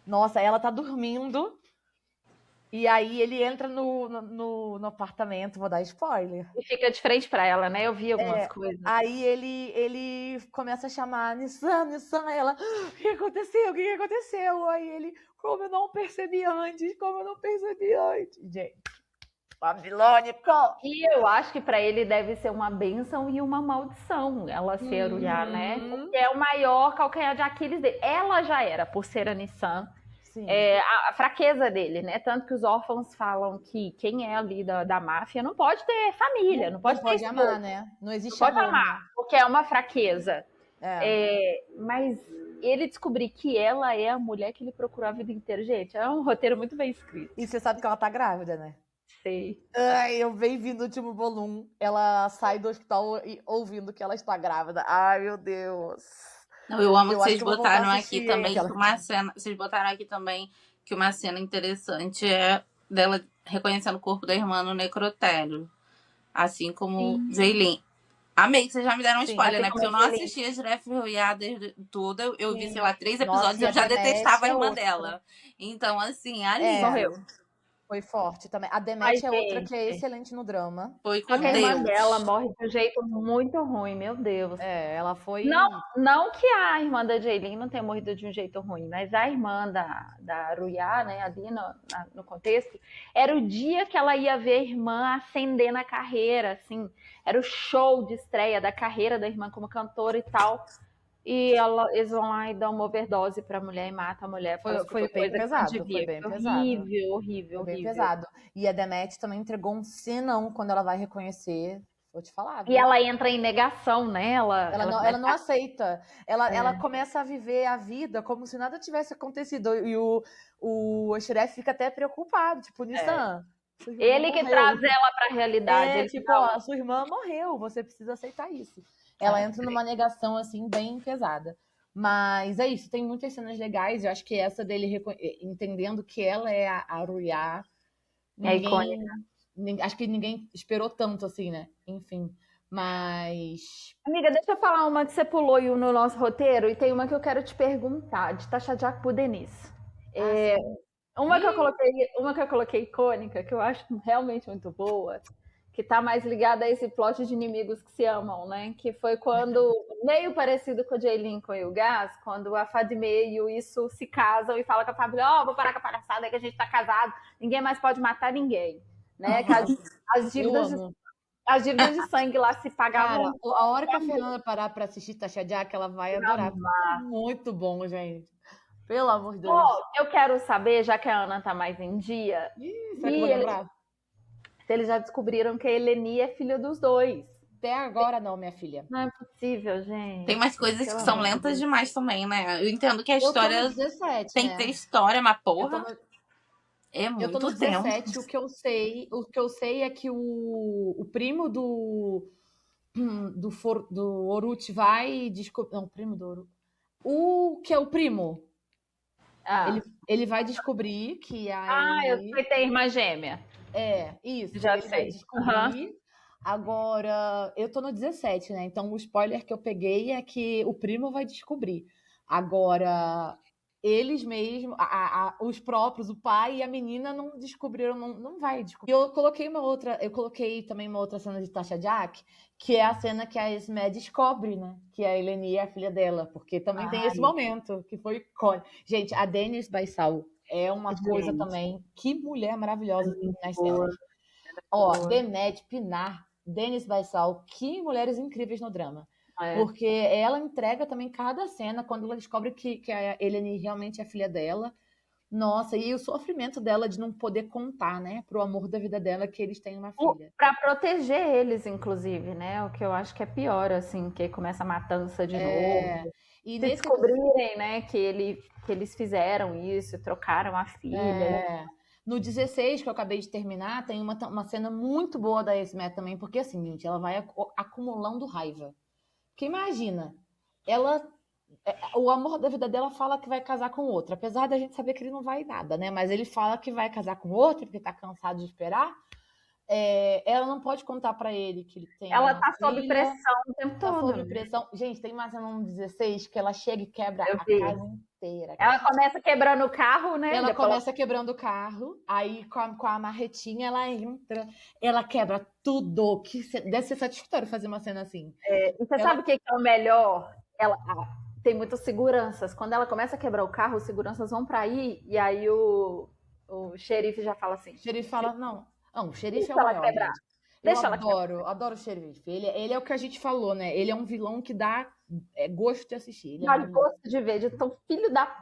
Nossa, ela tá dormindo. E aí ele entra no apartamento, vou dar spoiler. E fica de frente pra ela, né? Eu vi algumas coisas. Aí ele começa a chamar Nissan, Nissan, ela, o que aconteceu? O que aconteceu? Aí ele, como eu não percebi antes, Gente, Babilônia. E eu acho que pra ele deve ser uma bênção e uma maldição ela ser Aruyá, né? Porque é o maior calcanhar de Aquiles dele. Ela já era, por ser a Nissan. A fraqueza dele, né? Tanto que os órfãos falam que quem é ali da máfia não pode ter família, não pode ter amar, né? Não existe não pode amar, porque é uma fraqueza. Mas ele descobrir que ela é a mulher que ele procurou a vida inteira, gente, é um roteiro muito bem escrito. E você sabe que ela tá grávida, né? Sei. Ai, eu venho vindo no último volume, ela sai do hospital ouvindo que ela está grávida. Ai, meu Deus. Não, eu amo que vocês botaram aqui também que uma cena. Vocês botaram aqui também que uma cena interessante é dela reconhecendo o corpo da irmã no necrotério. Assim como Jaylin. Amei que vocês já me deram um spoiler, né? Porque eu não assisti a Jref Royá desde tudo. Eu vi, sei lá, 3 episódios e eu já detestava a irmã dela. Então, assim, ali. Morreu. Foi forte também. A Demet é outra que é excelente no drama. Foi com Deus. A irmã dela morre de um jeito muito ruim, meu Deus. Ela foi... Não que a irmã da Jaylin não tenha morrido de um jeito ruim, mas a irmã da Aruyá, né, ali no contexto, era o dia que ela ia ver a irmã ascender na carreira, assim. Era o show de estreia da carreira da irmã como cantora e tal. E eles vão lá e dão uma overdose pra mulher e mata a mulher. Foi bem pesado. Foi bem pesado. Horrível. Bem pesado. E a Demet também entregou um sinão quando ela vai reconhecer. Vou te falar. Viu? E ela entra em negação, né? Ela não aceita. Ela começa a viver a vida como se nada tivesse acontecido. E o Shref fica até preocupado. Tipo, Nissan. Ele que traz ela pra realidade. Ele tipo, ó, sua irmã morreu. Você precisa aceitar isso. Ela entra numa negação, assim, bem pesada. Mas é isso, tem muitas cenas legais. Eu acho que essa dele entendendo que ela é a Aruyá. É icônica. Acho que ninguém esperou tanto, assim, né? Enfim, mas... Amiga, deixa eu falar uma que você pulou no nosso roteiro. E tem uma que eu quero te perguntar, de Tasha Jack por Denise. Uma que eu coloquei icônica, que eu acho realmente muito boa, que tá mais ligada a esse plot de inimigos que se amam, né? Que foi quando, meio parecido com o Jaylin com o Gaz, quando a Fadme e o Isso se casam e falam com a família, vou parar com a palhaçada que a gente tá casado, ninguém mais pode matar ninguém, né? Que as dívidas de sangue lá se pagavam. Cara, a hora que a Fernanda parar pra assistir Tasha Jack, ela vai adorar. Muito bom, gente. Pelo amor de Deus. Eu quero saber, já que a Ana tá mais em dia, será que eu vou lembrar? Se eles já descobriram que a Eleni é filha dos dois. Até agora não, minha filha. Não é possível, gente. Tem umas coisas que são lentas demais também, né? Eu entendo que a história 17, tem né? que ter história, mas porra. É muito tempo. Eu tô no 17, o que eu sei é que o primo do Orut vai descobrir. Não, primo do Orut. O que é o primo? Ele vai descobrir que a Eleni... eu sei ter irmã gêmea. Isso. Já ele sei. vai descobrir. Agora, eu tô no 17, né? Então, o spoiler que eu peguei é que o primo vai descobrir. Agora, eles mesmos, os próprios, o pai e a menina não descobriram, não vai descobrir. Eu coloquei também uma outra cena de Tasha Jack, que é a cena que a Esme descobre, né? Que a Eleni é a filha dela, porque também tem esse momento, que foi icônico. Gente, a Denise Baissal é uma coisa também, que mulher maravilhosa nas cenas. Demet, Pinar, Denise Baissal, que mulheres incríveis no drama. Porque ela entrega também cada cena, quando ela descobre que a Eleni realmente é a filha dela. Nossa, e o sofrimento dela de não poder contar, né, pro amor da vida dela que eles têm uma filha. Pra proteger eles, inclusive, né? O que eu acho que é pior, assim, que começa a matança de novo. E se descobrirem, né, que eles fizeram isso, trocaram a filha. No 16, que eu acabei de terminar, tem uma cena muito boa da Esme também, porque assim, gente, ela vai acumulando raiva. Porque imagina, ela o amor da vida dela fala que vai casar com outro, apesar da gente saber que ele não vai nada, né? Mas ele fala que vai casar com outro porque tá cansado de esperar. Ela não pode contar pra ele que ele tem Ela uma tá sob filha, pressão o tempo tá todo. sob pressão. Gente, tem uma cena no 16 que ela chega e quebra Eu a vi. casa inteira. Ela começa quebrando o carro, né? Ela Depois começa quebrando o carro, aí com a marretinha ela entra, ela quebra tudo. Deve ser satisfatório fazer uma cena assim. E você sabe o que é o melhor? Ela tem muitas seguranças. Quando ela começa a quebrar o carro, os seguranças vão pra aí, e aí o xerife já fala assim: O xerife fala, não, o xerife é deixa o ela maior, quebrar. gente. Deixa ela quebrar. Adoro o xerife. Ele é o que a gente falou, né? Ele é um vilão que dá gosto de assistir. Ele é Dá maravilhoso. gosto de ver, de tão filho da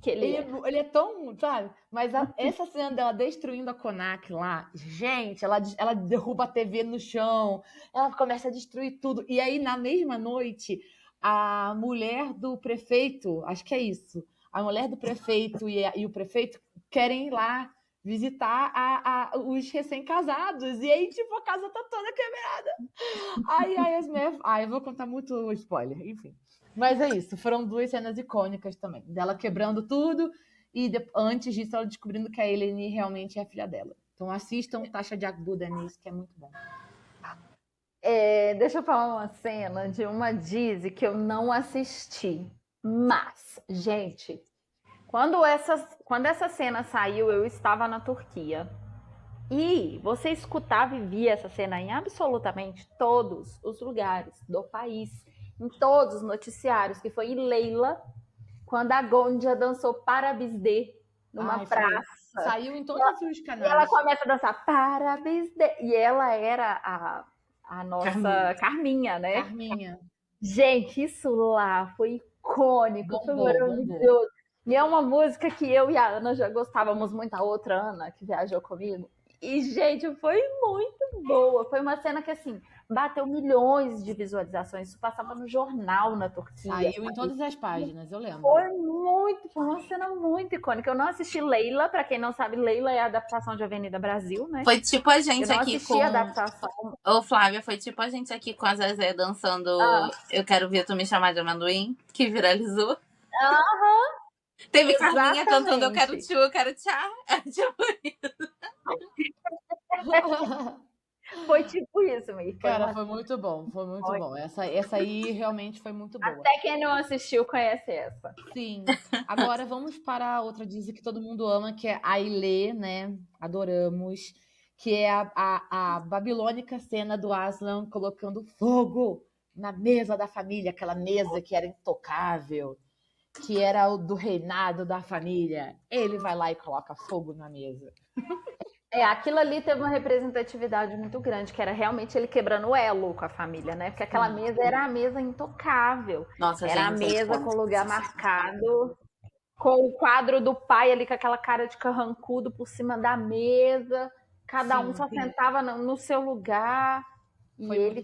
que ele é. Ele é tão, sabe? Mas essa cena dela destruindo a Konak lá, gente, ela derruba a TV no chão, ela começa a destruir tudo. E aí, na mesma noite, a mulher do prefeito, acho que é isso, a mulher do prefeito e o prefeito querem ir lá visitar os recém-casados. E aí, tipo, a casa tá toda quebrada. Aí as mulheres. Eu vou contar muito spoiler, enfim. Mas é isso, foram duas cenas icônicas também. Dela quebrando tudo e antes disso ela descobrindo que a Eleni realmente é a filha dela. Então assistam Tasha de Agbuda nisso, que é muito bom. Deixa eu falar uma cena de uma Dizzy que eu não assisti. Mas, gente, quando essa cena saiu, eu estava na Turquia. E você escutava e via essa cena em absolutamente todos os lugares do país. Em todos os noticiários, que foi em Leila, quando a Gonja dançou Parabisde numa praça. Saiu em todos os canais. E ela começa a dançar Parabisde. E ela era a nossa Carminha, né? Carminha. Gente, isso lá foi icônico, foi maravilhoso. E é uma música que eu e a Ana já gostávamos muito, a outra Ana, que viajou comigo. E, gente, foi muito boa. Foi uma cena que, assim, bateu milhões de visualizações. Isso passava no jornal na Turquia. Saiu em todas as páginas, eu lembro. Foi uma cena muito icônica. Eu não assisti Leila, pra quem não sabe, Leila é a adaptação de Avenida Brasil, né? Foi tipo a gente eu não aqui assisti a adaptação. Ô, Flávia, foi tipo a gente aqui com a Zezé dançando Eu Quero Ver Tu Me Chamar de Amendoim, que viralizou. Aham. Teve Carminha cantando Eu Quero Tchu, Eu Quero Tchá. É tipo isso. Foi tipo isso, Mir. Cara, foi muito bom, foi muito bom. Essa aí realmente foi muito boa. Até quem não assistiu conhece essa. Sim. Agora vamos para outra Disney que todo mundo ama, que é a Ailê, né? Adoramos. Que é a babilônica cena do Aslan colocando fogo na mesa da família, aquela mesa que era intocável, que era o do reinado da família. Ele vai lá e coloca fogo na mesa. Aquilo ali teve uma representatividade muito grande, que era realmente ele quebrando o elo com a família, né? Porque aquela mesa era a mesa intocável. Nossa, era gente, a mesa com lugar marcado, com o quadro do pai ali com aquela cara de carrancudo por cima da mesa. Cada um só sentava no seu lugar. Foi ele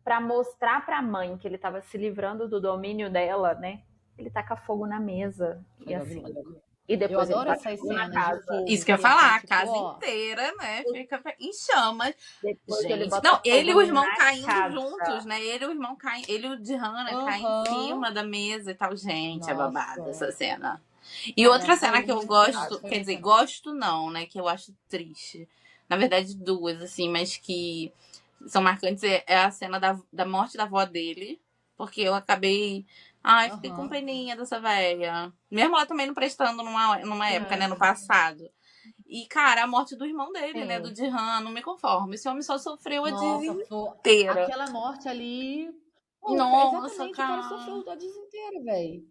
para mostrar para a mãe que ele estava se livrando do domínio dela, né? Ele taca fogo na mesa. E assim. E depois eu adoro essas cenas de fogo. Isso que eu ia falar, a casa inteira, né? Fica em chamas. Gente, ele e o irmão caindo juntos, né? Ele e o irmão caem, ele e o de Hannah caem em cima da mesa e tal. Gente, é babado essa cena. E outra cena que eu gosto, quer dizer, gosto não, né? Que eu acho triste. Na verdade, duas, assim, mas que são marcantes. É a cena da morte da avó dele. Porque eu acabei... fiquei com peninha dessa velha. Mesmo ela também não prestando numa época, né? No passado. E, cara, a morte do irmão dele, né? Do Jihan, não me conformo. Esse homem só sofreu a Disney inteira. Aquela morte ali... Nossa, cara. O cara sofreu a Disney inteira, velho.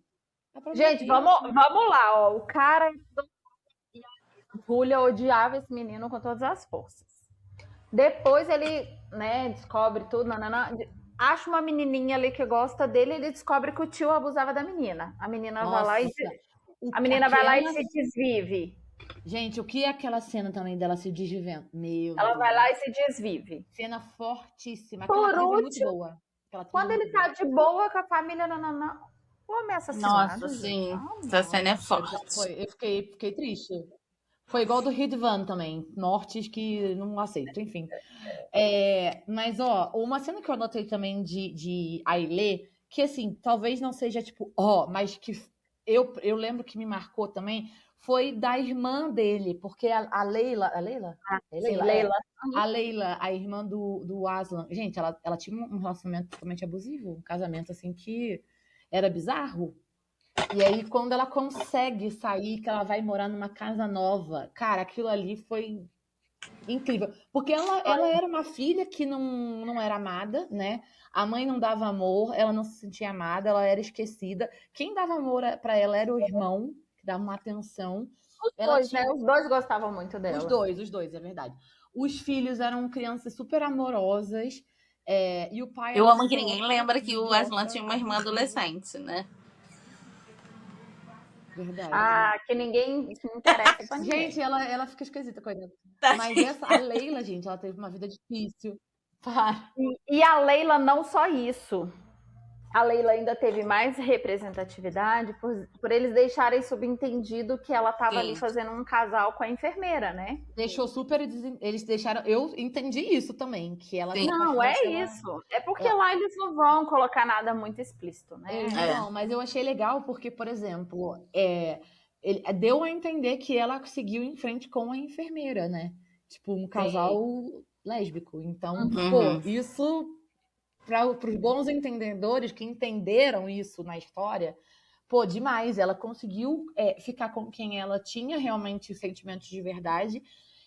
Gente, vamos lá, ó. O cara... Julia odiava esse menino com todas as forças. Depois ele, né, descobre tudo, acha uma menininha ali que gosta dele, ele descobre que o tio abusava da menina. A menina vai lá e se desvive. Gente, o que é aquela cena também dela se desvivendo? Ela vai lá e se desvive. Cena fortíssima. Por último, é muito boa. Quando ele tá de boa com a família, o homem assassinado. Nossa, sim. Essa cena é forte. Eu fiquei triste. Foi igual do Ridvan também. Mortes que não aceito, enfim. Mas, ó, uma cena que eu anotei também de Ailê, que assim, talvez não seja tipo, mas que eu lembro que me marcou também, foi da irmã dele, porque a Leila. A Leila? É Sim, Leila, Leila. A Leila, a irmã do Aslan. Gente, ela tinha um relacionamento totalmente abusivo, um casamento assim que era bizarro. E aí, quando ela consegue sair, que ela vai morar numa casa nova, cara, aquilo ali foi incrível. Porque ela era uma filha que não era amada, né? A mãe não dava amor, ela não se sentia amada, ela era esquecida. Quem dava amor pra ela era o irmão, que dava uma atenção. Os Ela dois, tinha né? Os dois gostavam muito os dela. dois, é verdade. Os filhos eram crianças super amorosas. E o pai era Eu um amo que ninguém idiota, lembra que o Aslan tinha uma irmã abusivo. adolescente, né? Verdade. Que ninguém se interessa pra ninguém. Gente, ela fica esquisita, coitada. Mas Tadinha. a Leila, gente, ela teve uma vida difícil. Para. E a Leila não só isso. A Leila ainda teve mais representatividade por eles deixarem subentendido que ela estava ali fazendo um casal com a enfermeira, né? Deixou super. Eles deixaram. Eu entendi isso também, que ela se Não, apaixonou isso. É porque lá eles não vão colocar nada muito explícito, né? Não, mas eu achei legal porque, por exemplo, ele deu a entender que ela seguiu em frente com a enfermeira, né? Tipo, um casal lésbico. Então, pô, isso para os bons entendedores que entenderam isso na história, pô, demais. Ela conseguiu ficar com quem ela tinha realmente sentimentos de verdade.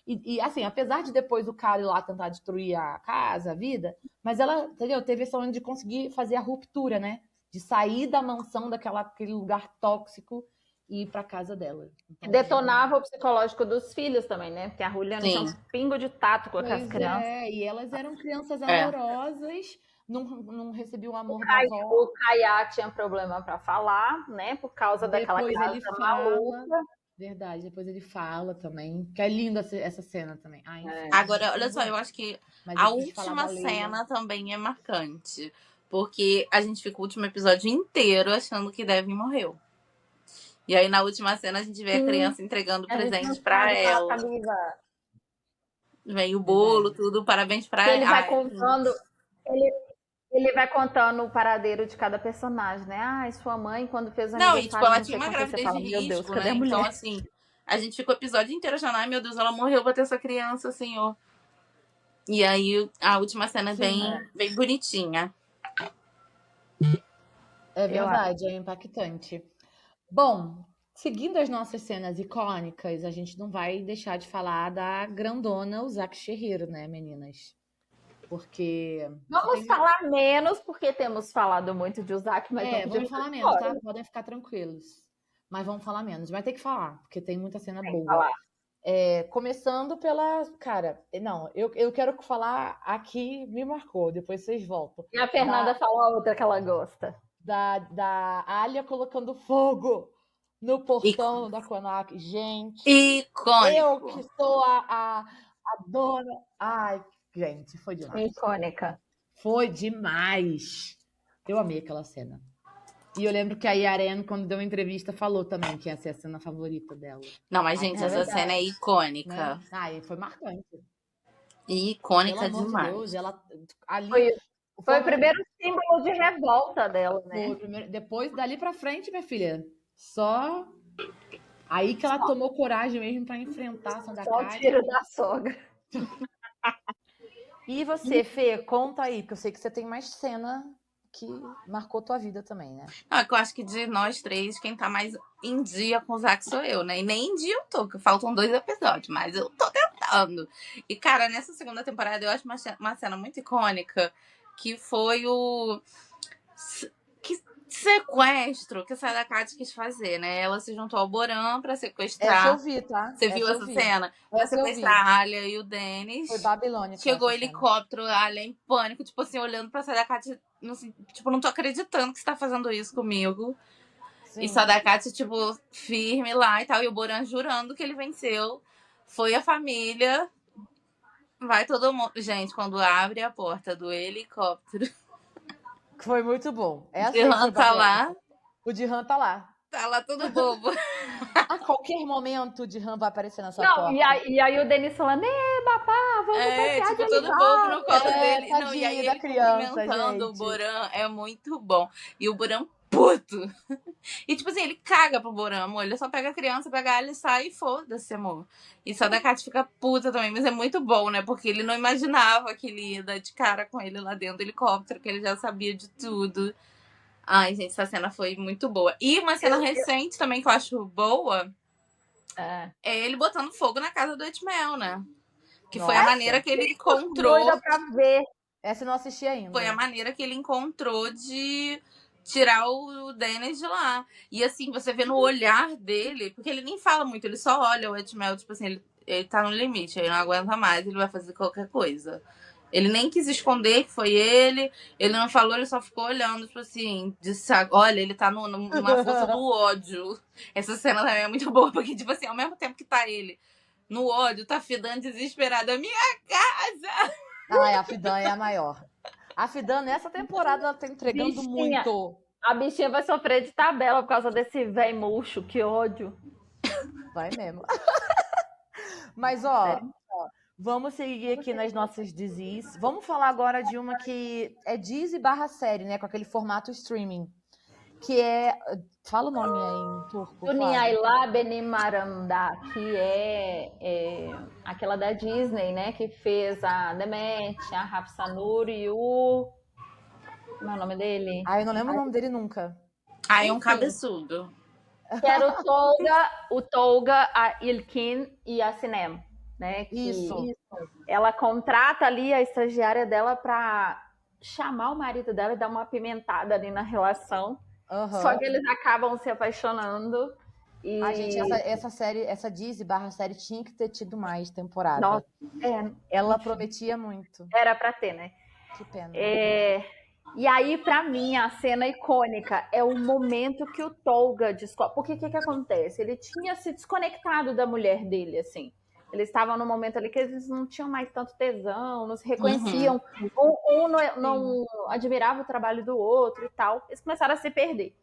E assim, apesar de depois o cara ir lá tentar destruir a casa, a vida, mas ela, entendeu? Teve essa onda de conseguir fazer a ruptura, né? De sair da mansão daquele lugar tóxico e ir pra casa dela. Então, detonava o psicológico dos filhos também, né? Porque a Julia não tinha um pingo de tato com aquelas crianças. E elas eram crianças amorosas, não recebiam o amor da avó. O Kaya tinha problema para falar, né? Por causa daquela criança maluca. Verdade, depois ele fala também. Que é linda essa cena também. Agora, olha só, eu acho que a última cena também é marcante. Porque a gente fica o último episódio inteiro achando que Devin morreu. E aí, na última cena, a gente vê a criança entregando presente pra ela. Vem o bolo, tudo, parabéns pra ela. Ele vai contando. Ele vai contando o paradeiro de cada personagem, né? Sua mãe, quando fez o aniversário... Não, e tipo, ela tinha uma gravidez de risco, né? Então, assim, a gente ficou o episódio inteiro achando, ai meu Deus, ela morreu, vou ter essa criança, senhor. E aí, a última cena é bem bonitinha. É verdade, é impactante. Bom, seguindo as nossas cenas icônicas, a gente não vai deixar de falar da grandona, o Zack Sherriero, né, meninas? Porque... Vamos falar menos, porque temos falado muito de Zack, mas não vamos falar menos, tá? Podem ficar tranquilos. Mas vamos falar menos. Mas tem que falar, porque tem muita cena boa. Começando pela... Cara, não, eu quero falar aqui, me marcou, depois vocês voltam. E a Fernanda fala a outra que ela gosta. Da Alia colocando fogo no portão da Konak. Gente, icônico. Eu que sou a dona... Ai, gente, foi demais. Icônica. Foi demais. Eu amei aquela cena. E eu lembro que a Yaren, quando deu uma entrevista, falou também que ia ser a cena favorita dela. Não, mas, gente, essa cena é icônica. Né? Foi marcante. Icônica demais. Pelo amor de Deus, ela... Ali... Foi o primeiro símbolo de revolta dela, né? Depois, dali pra frente, minha filha, só... Aí que ela tomou coragem mesmo pra enfrentar a Sandra Só o tiro da sogra. E você, Fê, conta aí, porque eu sei que você tem mais cena que marcou tua vida também, né? Eu acho que de nós três, quem tá mais em dia com o Zack sou eu, né? E nem em dia eu tô, que faltam 2 episódios, mas eu tô tentando. E, cara, nessa segunda temporada eu acho uma cena muito icônica, que foi o sequestro que a Sadakate quis fazer, né? Ela se juntou ao Boran pra sequestrar. Essa eu vi, tá? Você viu essa cena? Pra sequestrar a Alia e o Dennis. Foi Babilônia. Chegou o helicóptero, a Alia em pânico, tipo assim, olhando pra Sadakate, tipo, não tô acreditando que você tá fazendo isso comigo. Sim. E Sadakate, tipo, firme lá e tal. E o Boran jurando que ele venceu. Foi a família. Vai todo mundo. Gente, quando abre a porta do helicóptero... Foi muito bom. O Dihan tá lá. O Dihan tá lá. Tá lá todo bobo. A qualquer momento de Han vai aparecer na sua Não, porta. e aí o Denis falando, papá, vamos passear tipo, de todo bobo no colo dele. Não, e tadinho aí da ele criança, cumprimentando o gente. Boran é muito bom. E o Boran puto. E tipo assim, ele caga pro Boran, amor. Ele só pega a criança, pega ela e sai e foda-se, amor. E só da Kat fica puta também, mas é muito bom, né? Porque ele não imaginava que ele ia dar de cara com ele lá dentro do helicóptero, que ele já sabia de tudo. Ai, gente, essa cena foi muito boa. E uma cena recente também que eu acho boa é ele botando fogo na casa do Etmel, né? Que foi a maneira que ele encontrou. Doida pra ver. Essa eu não assisti ainda. Foi a maneira que ele encontrou de tirar o Dennis de lá. E assim, você vê no olhar dele, porque ele nem fala muito, ele só olha o Etmel, tipo assim, ele tá no limite, ele não aguenta mais, ele vai fazer qualquer coisa. Ele nem quis esconder que foi ele não falou, ele só ficou olhando, tipo assim, disse, olha, ele tá numa força do ódio. Essa cena também é muito boa, porque, tipo assim, ao mesmo tempo que tá ele no ódio, tá Fidan desesperada, minha casa! Ai, a Fidan é a maior. A Fidan, nessa temporada, ela tá entregando muito. A bichinha vai sofrer de tabela por causa desse véi murcho, que ódio. Vai mesmo. Mas, ó, vamos seguir aqui nas nossas Dizis. Vamos falar agora de uma que é Dizi barra série, né? Com aquele formato streaming. Que é... Fala o nome aí em turco. Dünyayla Benim Aramda, que é aquela da Disney, né? Que fez a Demet, a Hafsa e o... Como é o nome dele? Ah, eu não lembro o nome dele nunca. Ah, é um cabeçudo. Que era o Tolga, a Ilkin e a Sinem, né? Isso. Ela contrata ali a estagiária dela pra chamar o marido dela e dar uma apimentada ali na relação. Só que eles acabam se apaixonando. E... A gente, essa série, essa Dizi barra série tinha que ter tido mais temporada. Nossa, ela prometia muito. Era pra ter, né? Que pena. E aí, pra mim, a cena icônica é o momento que o Tolga descobre. Porque o que acontece? Ele tinha se desconectado da mulher dele, assim. Eles estavam num momento ali que eles não tinham mais tanto tesão, não se reconheciam. Um não admirava o trabalho do outro e tal. Eles começaram a se perder.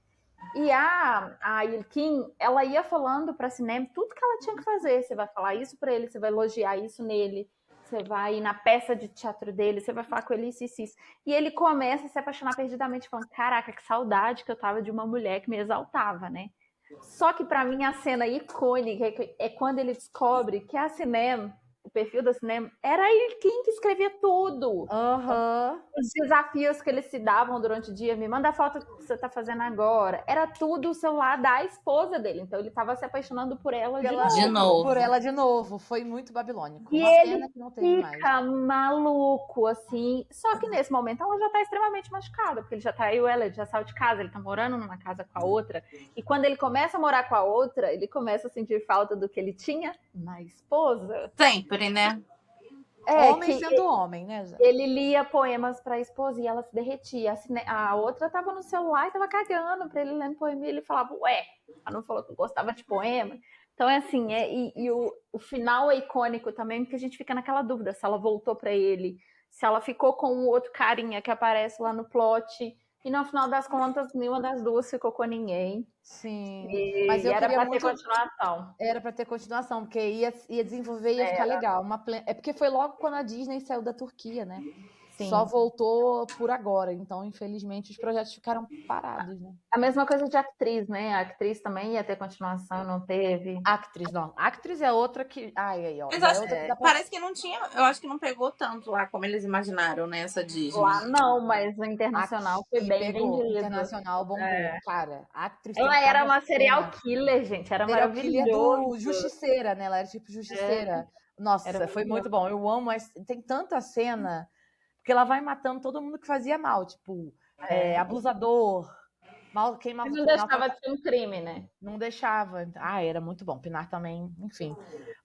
E a Ilkin, ela ia falando pra Sinem tudo que ela tinha que fazer. Você vai falar isso pra ele, você vai elogiar isso nele. Você vai ir na peça de teatro dele, você vai falar com ele isso. E ele começa a se apaixonar perdidamente, falando, caraca, que saudade que eu tava de uma mulher que me exaltava, né? Só que pra mim a cena icônica é quando ele descobre que a Sinem, o perfil da Sinem, era ele quem escrevia tudo. Os desafios que eles se davam durante o dia, me manda a foto que você tá fazendo agora. Era tudo o celular da esposa dele. Então ele tava se apaixonando por ela de novo. Por ela de novo. Foi muito babilônico. E uma ele pena que não teve fica mais. maluco, assim. Só que nesse momento ela já tá extremamente machucada, porque ele já traiu ela, ele já saiu de casa, ele tá morando numa casa com a outra. E quando ele começa a morar com a outra, ele começa a sentir falta do que ele tinha na esposa. Sempre, né? Homem sendo homem, né? Ele lia poemas pra esposa e ela se derretia. A outra tava no celular e tava cagando pra ele lendo poema e ele falava, ué, ela não falou que gostava de poema? Então é assim, o final é icônico também, porque a gente fica naquela dúvida se ela voltou pra ele, se ela ficou com o outro carinha que aparece lá no plot, e no final das contas, nenhuma das duas ficou com ninguém. Sim. Mas eu era pra ter continuação. Era pra ter continuação, porque ia desenvolver e ia ficar legal. É porque foi logo quando a Disney saiu da Turquia, né? Sim. Só voltou por agora. Então, infelizmente, os projetos ficaram parados, né? A mesma coisa de atriz, né? A atriz também ia ter continuação, não teve. Actriz, não. Actriz é outra que... Parece que não tinha... Eu acho que não pegou tanto lá como eles imaginaram, né? Essa Disney. Lá não, mas o internacional foi bem vendido. O internacional bombou. Cara, a atriz... Ela era uma serial killer, gente. Era maravilhoso. Do Justiceira, né? Ela era tipo Justiceira. Nossa, foi muito bom. Eu amo. Tem tanta cena... Porque ela vai matando todo mundo que fazia mal, tipo, abusador, quem mal. Não deixava de ser um crime, né? Não deixava. Era muito bom. Pinar também, enfim.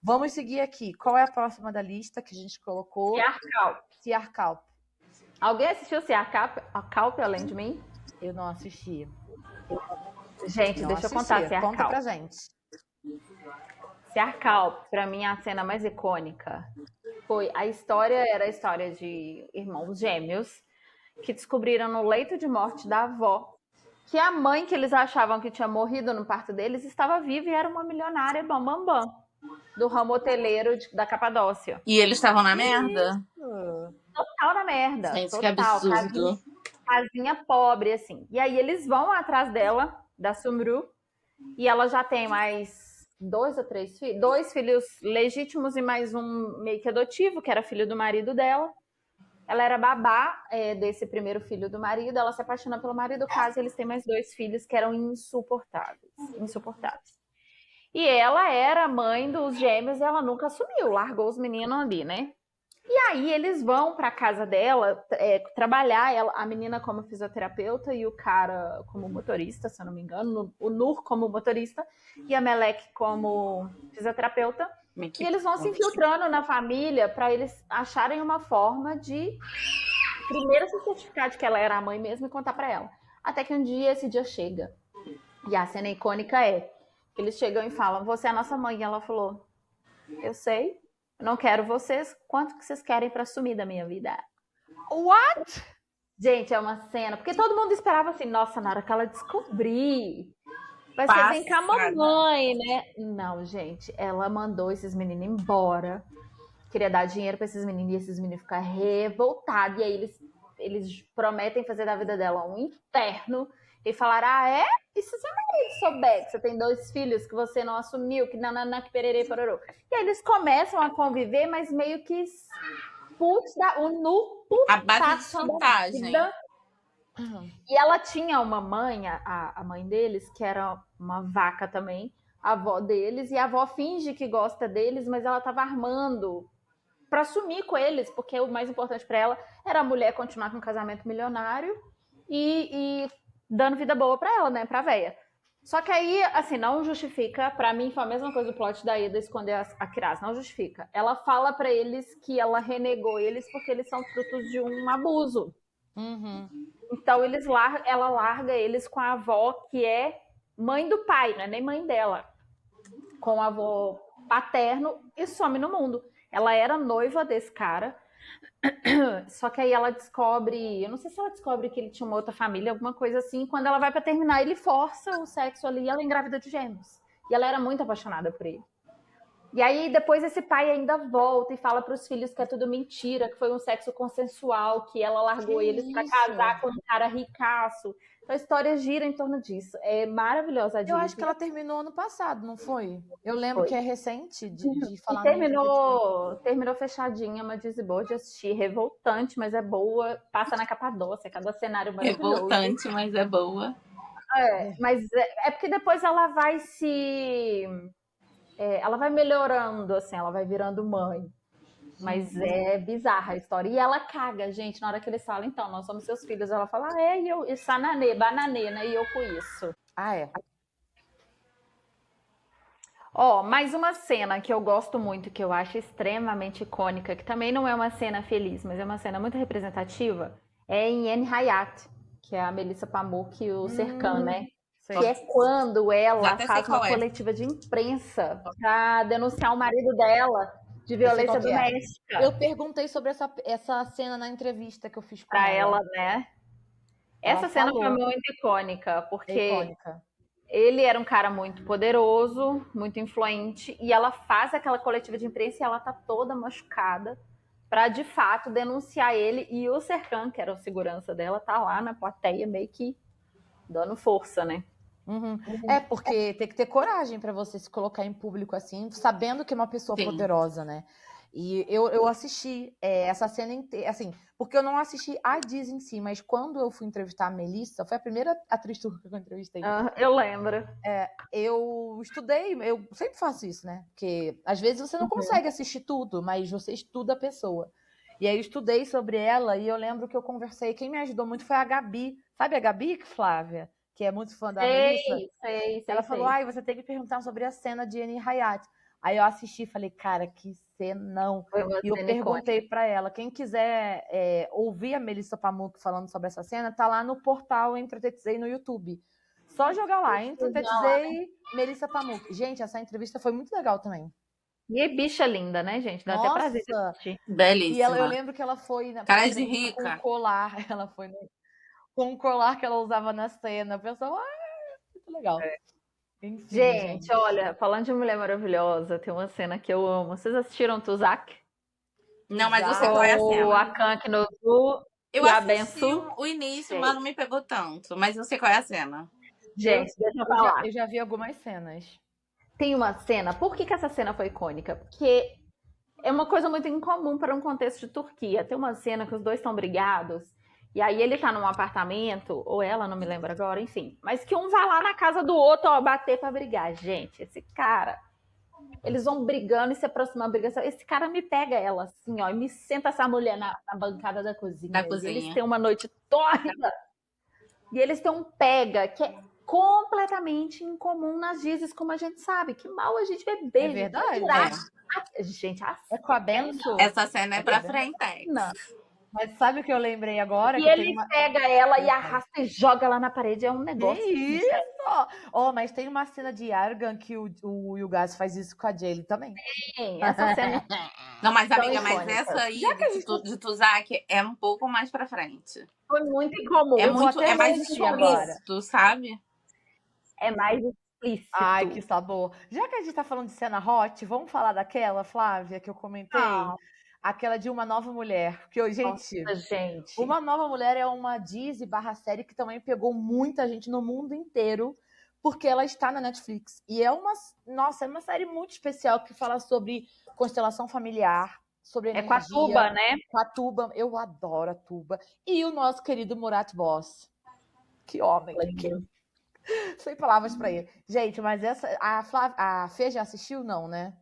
Vamos seguir aqui. Qual é a próxima da lista que a gente colocou? Siarkalp. Alguém assistiu Siarkalp além de mim? Eu não assisti. Gente, deixa eu contar Siarkalp. Conta pra gente. Siarkalp, pra mim, é a cena mais icônica. Era a história de irmãos gêmeos que descobriram no leito de morte da avó que a mãe que eles achavam que tinha morrido no parto deles estava viva e era uma milionária bambambam do ramo hoteleiro da Capadócia. E eles estavam na merda? Total na merda. Gente, total. que absurdo. Casinha pobre, assim. E aí eles vão atrás dela, da Sumru, e ela já tem mais 2 ou 3 filhos, 2 filhos legítimos e mais um meio que adotivo, que era filho do marido dela. Ela era babá desse primeiro filho do marido, ela se apaixona pelo marido, casa, e eles têm mais 2 filhos que eram insuportáveis. E ela era mãe dos gêmeos e ela nunca assumiu, largou os meninos ali, né? E aí eles vão para casa dela trabalhar, a menina como fisioterapeuta e o cara como motorista, se eu não me engano, o Nur como motorista e a Melek como fisioterapeuta. E eles vão se infiltrando na família para eles acharem uma forma de primeiro se certificar de que ela era a mãe mesmo e contar para ela. Até que um dia esse dia chega. E a cena icônica que eles chegam e falam: você é a nossa mãe. E ela falou: eu sei. Eu não quero vocês. Quanto que vocês querem para sumir da minha vida? What? Gente, é uma cena. Porque todo mundo esperava assim, nossa, na hora que ela descobrir, vai ser bem com a mamãe, né? Não, gente. Ela mandou esses meninos embora. Queria dar dinheiro para esses meninos e esses meninos ficar revoltados. E aí eles prometem fazer da vida dela um inferno. E falaram: e se seu marido souber que você tem 2 filhos que você não assumiu, que nananã, que pererê, pororô. E aí eles começam a conviver, mas meio que a base de chantagem. E ela tinha uma mãe, a mãe deles, que era uma vaca também, a avó deles, e a avó finge que gosta deles, mas ela tava armando pra sumir com eles, porque o mais importante pra ela era a mulher continuar com um casamento milionário e dando vida boa pra ela, né, pra véia. Só que aí, assim, não justifica, pra mim foi a mesma coisa do plot da Ida esconder a Kiraz, não justifica. Ela fala pra eles que ela renegou eles porque eles são frutos de um abuso. Uhum. Então ela larga eles com a avó, que é mãe do pai, não é nem mãe dela, com o avô paterno, e some no mundo. Ela era noiva desse cara, só que aí ela descobre, eu não sei se ela descobre que ele tinha uma outra família, alguma coisa assim, quando ela vai pra terminar, ele força o sexo ali e ela engravida de gêmeos. E ela era muito apaixonada por ele. E aí depois esse pai ainda volta e fala pros filhos que é tudo mentira, que foi um sexo consensual, que ela largou eles pra casar com um cara ricaço. Então a história gira em torno disso. É maravilhosa a Disney. Eu acho que ela terminou ano passado, não foi? Eu lembro que é recente de falar. E terminou fechadinha, uma Disney boa de assistir, revoltante, mas é boa. Passa na Capadócia, cada cenário maravilhoso. Revoltante, mas é boa. Mas é porque depois ela vai ela vai melhorando, assim, ela vai virando mãe. Mas é bizarra a história. E ela caga, gente, na hora que eles falam: então, nós somos seus filhos. Ela fala: e eu, e sananê, bananê, né? E eu com isso. Mais uma cena que eu gosto muito, que eu acho extremamente icônica, que também não é uma cena feliz, mas é uma cena muito representativa, é em Anne Hayat, que é a Melissa Pamuk e o Serkan, né? Sei. Que é quando ela faz uma coletiva de imprensa pra denunciar o marido dela de violência doméstica. Eu perguntei sobre essa cena na entrevista que eu fiz com pra ela, né? Essa cena foi muito icônica, porque ele era um cara muito poderoso, muito influente, e ela faz aquela coletiva de imprensa e ela tá toda machucada pra, de fato, denunciar ele. E o Serkan, que era o segurança dela, tá lá na plateia meio que dando força, né? É, porque tem que ter coragem pra você se colocar em público assim, sabendo que é uma pessoa poderosa, né? E eu assisti essa cena inteira, assim, porque eu não assisti a Diz em si, mas quando eu fui entrevistar a Melissa, foi a primeira atriz turca que eu entrevistei. Eu lembro. Eu estudei, eu sempre faço isso, né? Porque às vezes você não consegue assistir tudo, mas você estuda a pessoa. E aí eu estudei sobre ela e eu lembro que eu conversei, quem me ajudou muito foi a Gabi. Sabe a Gabi, Flávia? Que é muito fã da Melissa. Ela falou, você tem que perguntar sobre a cena de Anne Hayat. Aí eu assisti e falei, cara, que cenão. E eu perguntei pra ela, quem quiser ouvir a Melissa Pamuk falando sobre essa cena, tá lá no portal Entretetizei no YouTube. Só jogar lá, Entretetizei Melissa Pamuk. Gente, essa entrevista foi muito legal também. E bicha linda, né, gente? Dá até prazer de assistir. Belíssima. E eu lembro que ela foi... Cara de rica. Com colar. Ela foi com o colar que ela usava na cena. A pessoa, muito legal. Enfim, Gente, olha, falando de Mulher Maravilhosa, tem uma cena que eu amo. Vocês assistiram Tuzak? Não, mas eu sei qual é a O cena. Akan Kinozu Eu e a assisti Bensu. o início, mas não me pegou tanto. Mas eu sei qual é a cena. Gente, deixa eu falar. Eu já vi algumas cenas. Tem uma cena. Por que essa cena foi icônica? Porque é uma coisa muito incomum para um contexto de Turquia. Tem uma cena que os dois estão brigados. E aí ele tá num apartamento, ou ela, não me lembro agora, enfim. Mas que um vai lá na casa do outro, ó, bater pra brigar. Gente, esse cara... Eles vão brigando e se aproximando, brigando. Esse cara me pega ela, assim, ó, e me senta essa mulher na bancada da cozinha. Da E cozinha. eles têm uma noite tórrida. E eles têm um pega que é completamente incomum nas dizes, como a gente sabe. Que mal a gente vê beijo. É verdade. Gente, É com a Bensu? Essa cena é pra frente. Não. Mas sabe o que eu lembrei agora? E que ele pega ela e arrasta e joga lá na parede. É um negócio. Que isso! Mas tem uma cena de Argan que o Yugaz faz isso com a Jaylee também. Sim, essa cena. Não, mas Tão amiga, mas icônica. essa aí de Tuzak é um pouco mais pra frente. Foi muito incomum. É mais agora. explícito, sabe? É mais explícito. Ai, que sabor. Já que a gente tá falando de cena hot, vamos falar daquela, Flávia, que eu comentei? Aquela de Uma Nova Mulher. Porque, gente, Uma Nova Mulher é uma Disney/série que também pegou muita gente no mundo inteiro, porque ela está na Netflix. E é uma série muito especial que fala sobre constelação familiar, sobre energia. É com a Tuba, né? Com a Tuba. Eu adoro a Tuba. E o nosso querido Murat Boz. Que homem. Sem palavras pra ele. Gente, mas essa... A Fê já assistiu? Não, né?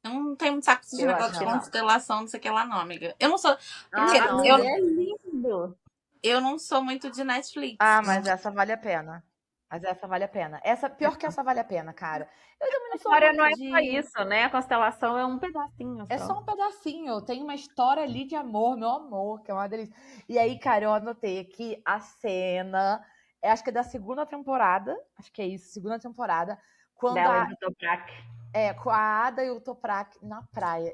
Eu não tenho muito saco de negócio de constelação, não sei o que lá, não, amiga. Eu não sou. É lindo. Eu não sou muito de Netflix. Mas essa vale a pena. Pior que essa vale a pena, cara. Eu também não sou A história não é só isso, né? A constelação é um pedacinho. É só um pedacinho. Tem uma história ali de amor, meu amor, que é uma delícia. E aí, cara, eu anotei aqui a cena. Acho que é da segunda temporada. Acho que é isso, segunda temporada. Quando Dela e do Toprak. Com a Ada e o Toprak na praia.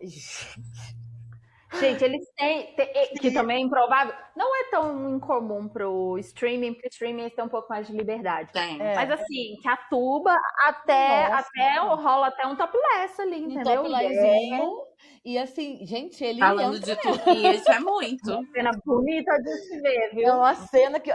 Gente, eles têm que também é improvável. Não é tão incomum pro streaming, porque o streaming eles têm um pouco mais de liberdade. Mas assim, que a Tuba até rola até um topless ali, entendeu? Toplessinho. E assim, gente, ele falando de Turquia, isso é muito. Uma cena bonita de se ver, viu? É uma cena que...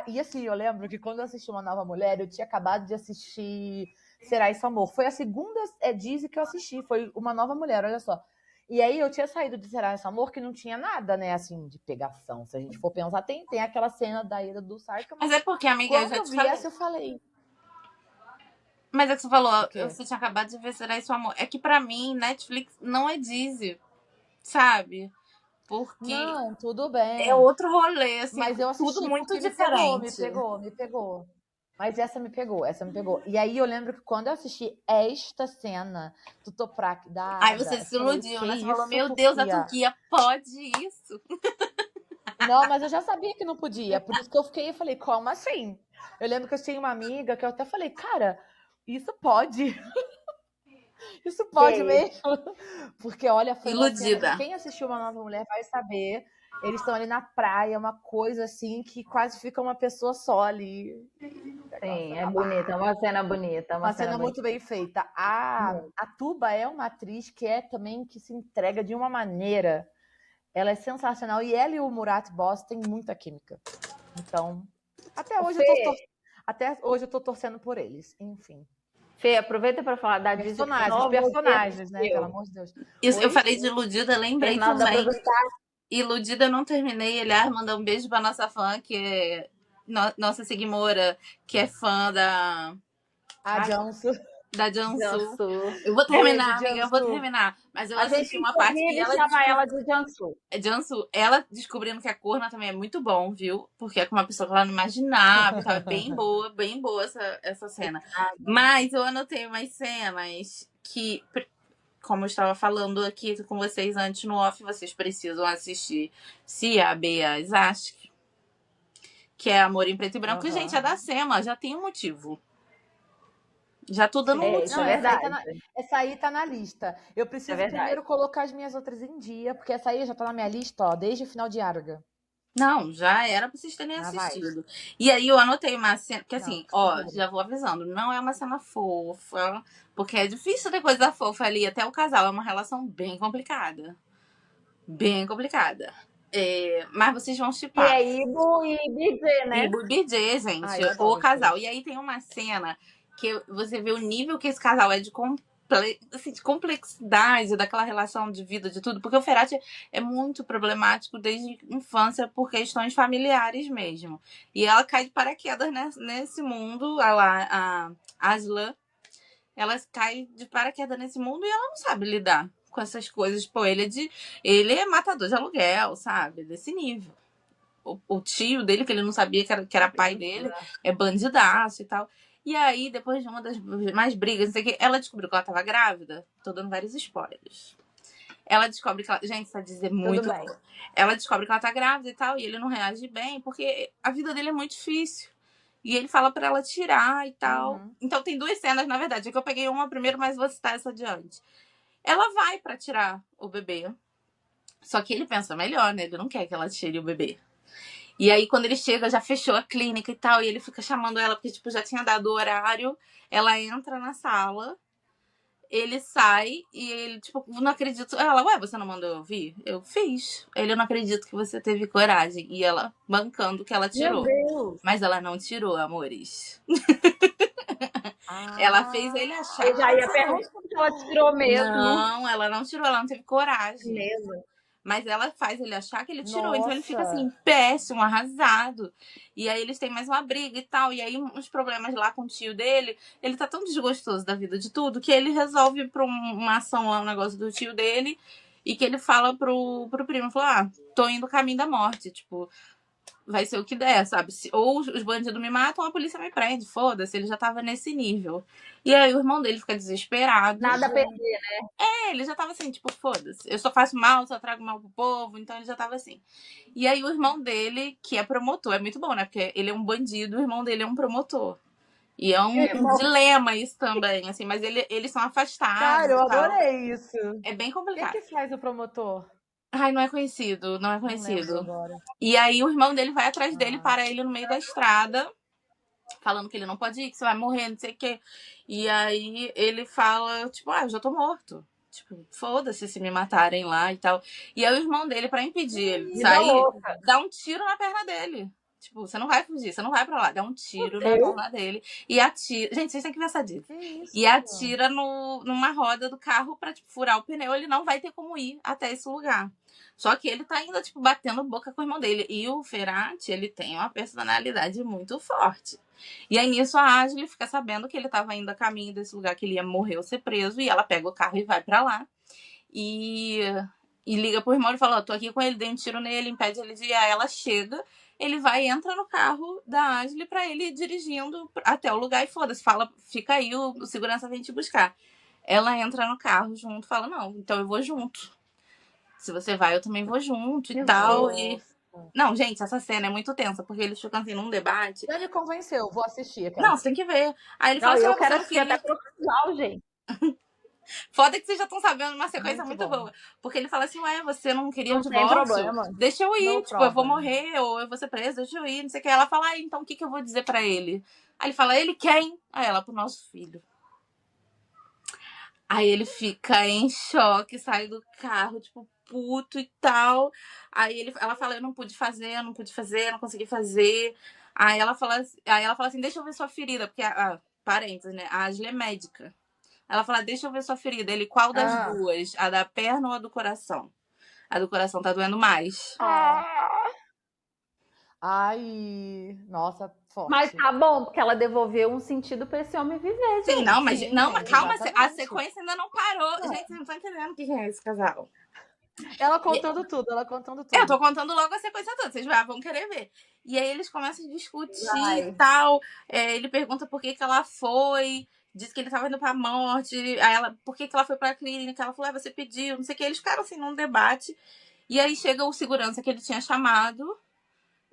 E assim, eu lembro que quando eu assisti Uma Nova Mulher, eu tinha acabado de assistir Será Isso Amor. Foi a segunda Disney que eu assisti, foi Uma Nova Mulher, olha só. E aí eu tinha saído de Será Isso Amor, que não tinha nada, né, assim, de pegação. Se a gente for pensar, tem aquela cena da ida do Sarka. Mas é porque, amiga, quando eu vi essa, eu falei. Mas é que você falou, você tinha acabado de ver Será Isso Amor. É que pra mim, Netflix não é Disney, sabe? Porque... Não, tudo bem. É outro rolê, assim. Mas eu assisti tudo muito diferente. Me pegou. Mas essa me pegou. E aí eu lembro que quando eu assisti esta cena do Toprak da Ada... Aí você se iludiu, né? Você falou, meu Deus, a Turquia pode isso? Não, mas eu já sabia que não podia. Por isso que eu fiquei e falei, como assim? Eu lembro que eu tinha uma amiga que eu até falei, cara, isso pode. Isso pode mesmo. Porque, olha, foi iludida. Quem assistiu Uma Nova Mulher vai saber. Eles estão ali na praia, uma coisa assim que quase fica uma pessoa só ali. Sim, é bonita, é uma cena bonita. Uma cena muito bem feita. A Tuba é uma atriz que também que se entrega de uma maneira. Ela é sensacional. E ela e o Murat Boz têm muita química. Então, até hoje eu tô torcendo por eles. Enfim. Fê, aproveita para falar da Disney. Personagens, né? Pelo amor de Deus. Isso, eu falei de Iludida, lembrei também. Iludida eu não terminei. Aliás, mandar um beijo pra nossa fã, que é nossa Sigmora, que é fã da... Jansu. Da Jansu. Eu vou terminar, amiga, eu vou terminar. Mas eu assisti uma parte que ela... chama ela de Jansu. Jansu, ela descobrindo que a Corna também é muito bom, viu? Porque é com uma pessoa que ela não imaginava. Tava bem boa essa cena. Mas eu anotei umas cenas que... Como eu estava falando aqui com vocês antes no off, vocês precisam assistir Sia Beas Ask, que é Amor em Preto e Branco. Gente, é da Sema, já tem um motivo. Já tô dando um motivo. Não, essa aí tá na lista. Eu preciso primeiro colocar as minhas outras em dia, porque essa aí já tá na minha lista, ó, desde o final de Arga. Não, já era pra vocês terem Ah, vai. assistido. E aí eu anotei uma cena, porque Não, assim, por ó, favor. já vou avisando, não é uma cena fofa, porque é difícil ter coisa fofa ali, até o casal, é uma relação bem complicada. Bem complicada. Mas vocês vão E chipar. é Ibo e BJ, né? Ibo e BJ, gente, Ai, eu o adoro os casal. dois. E aí tem uma cena que você vê o nível que esse casal é assim, de complexidade daquela relação de vida, de tudo, porque o Ferrati é muito problemático desde a infância por questões familiares mesmo. E ela cai de paraquedas nesse mundo, a Aslan, ela cai de paraquedas nesse mundo e ela não sabe lidar com essas coisas. Pô, ele é matador de aluguel, sabe? Desse nível. O tio dele, que ele não sabia que era pai dele, é bandidaço e tal. E aí, depois de uma das mais brigas, não sei o que, ela descobriu que ela tava grávida. Tô dando vários spoilers. Ela descobre que ela. Gente, isso vai dizer muito. Tudo bem. Ela descobre que ela tá grávida e tal, e ele não reage bem, porque a vida dele é muito difícil. E ele fala pra ela tirar e tal. Então tem duas cenas, na verdade. É que eu peguei uma primeiro, mas vou citar essa adiante. Ela vai pra tirar o bebê. Só que ele pensa melhor, né? Ele não quer que ela tire o bebê. E aí, quando ele chega, já fechou a clínica e tal, e ele fica chamando ela, porque, tipo, já tinha dado o horário. Ela entra na sala, ele sai, e ele, tipo, não acredito. Ela, ué, você não mandou eu vir? Eu fiz. Ele, eu não acredito que você teve coragem. E ela, bancando que ela tirou. Meu Deus. Mas ela não tirou, amores. Ah, Ela fez ele achar. Eu já ia perguntar se ela tirou mesmo. Não, ela não tirou, ela não teve coragem. Mesmo. Mas ela faz ele achar que ele tirou. Nossa. Então ele fica assim, péssimo, arrasado. E aí eles têm mais uma briga e tal. E aí uns problemas lá com o tio dele. Ele tá tão desgostoso da vida de tudo que ele resolve ir pra uma ação lá, um negócio do tio dele. E que ele fala pro primo, falou, tô indo caminho da morte. Tipo, vai ser o que der, sabe? Ou os bandidos me matam, ou a polícia me prende. Foda-se, ele já tava nesse nível. E aí o irmão dele fica desesperado. Nada a perder, né? Ele já tava assim, tipo, foda-se. Eu só faço mal, só trago mal pro povo. Então ele já tava assim. E aí o irmão dele, que é promotor, é muito bom, né? Porque ele é um bandido, o irmão dele é um promotor. E é um dilema isso também, assim. Mas eles são afastados. Cara, eu e tal. adorei isso. É bem O complicado. que faz o promotor? Ai, não é conhecido, não é Não lembro conhecido. agora. E aí o irmão dele vai atrás dele, para ele no meio da estrada, falando que ele não pode ir, que você vai morrer, não sei o quê. E aí ele fala, tipo, eu já tô morto. Tipo, foda-se se me matarem lá e tal. E aí o irmão dele, pra impedir ele de sair, dá um tiro na perna dele. Tipo, você não vai fugir, você não vai pra lá. Dá um tiro na perna dele e atira. Gente, vocês têm que ver essa dica. E atira numa roda do carro pra, tipo, furar o pneu. Ele não vai ter como ir até esse lugar. Só que ele tá ainda, tipo, batendo boca com o irmão dele. E o Ferrati, ele tem uma personalidade muito forte. E aí, nisso, a Ashley fica sabendo que ele tava indo a caminho desse lugar, que ele ia morrer ou ser preso. E ela pega o carro e vai pra lá. E liga pro irmão e fala, tô aqui com ele, dei um tiro nele, impede ele de ir. Aí ela chega, ele vai e entra no carro da Ashley pra ele ir dirigindo até o lugar e foda-se. Fala, fica aí, o segurança vem te buscar. Ela entra no carro junto, fala, não, então eu vou junto. Se você vai, eu também vou junto e tal. E... Não, gente, essa cena é muito tensa, porque eles ficam assim num debate. Já me convenceu, vou assistir. Cara. Não, você tem que ver. Aí ele fala assim, eu quero assistir até pro final, gente. Foda que vocês já estão sabendo uma sequência muito boa. Porque ele fala assim, você não queria o divórcio? Deixa eu ir, tipo, eu vou morrer, ou eu vou ser preso, deixa eu ir, não sei o que. Ela fala, então o que eu vou dizer pra ele? Aí ele fala, ele quem? Aí ela, pro nosso filho. Aí ele fica em choque, sai do carro, tipo, puto e tal. Aí ela fala, eu não pude fazer, não consegui fazer. Aí ela fala assim, deixa eu ver sua ferida, porque, parênteses, né, a Ashley é médica. Ela fala, deixa eu ver sua ferida. Ele, qual das duas? A da perna ou a do coração? A do coração tá doendo mais. Ai, nossa, forte. Mas tá bom, porque ela devolveu um sentido pra esse homem viver, gente. Sim, não, mas calma, a sequência ainda não parou. Gente, vocês não estão entendendo o que é esse casal. Ela contando tudo. Eu tô contando logo a sequência toda, vocês vão querer ver. E aí eles começam a discutir e tal. Ele pergunta por que ela foi, diz que ele tava indo pra morte. Aí ela, por que ela foi pra clínica? Ela falou, você pediu, não sei o que. Eles ficaram assim num debate. E aí chega o segurança que ele tinha chamado.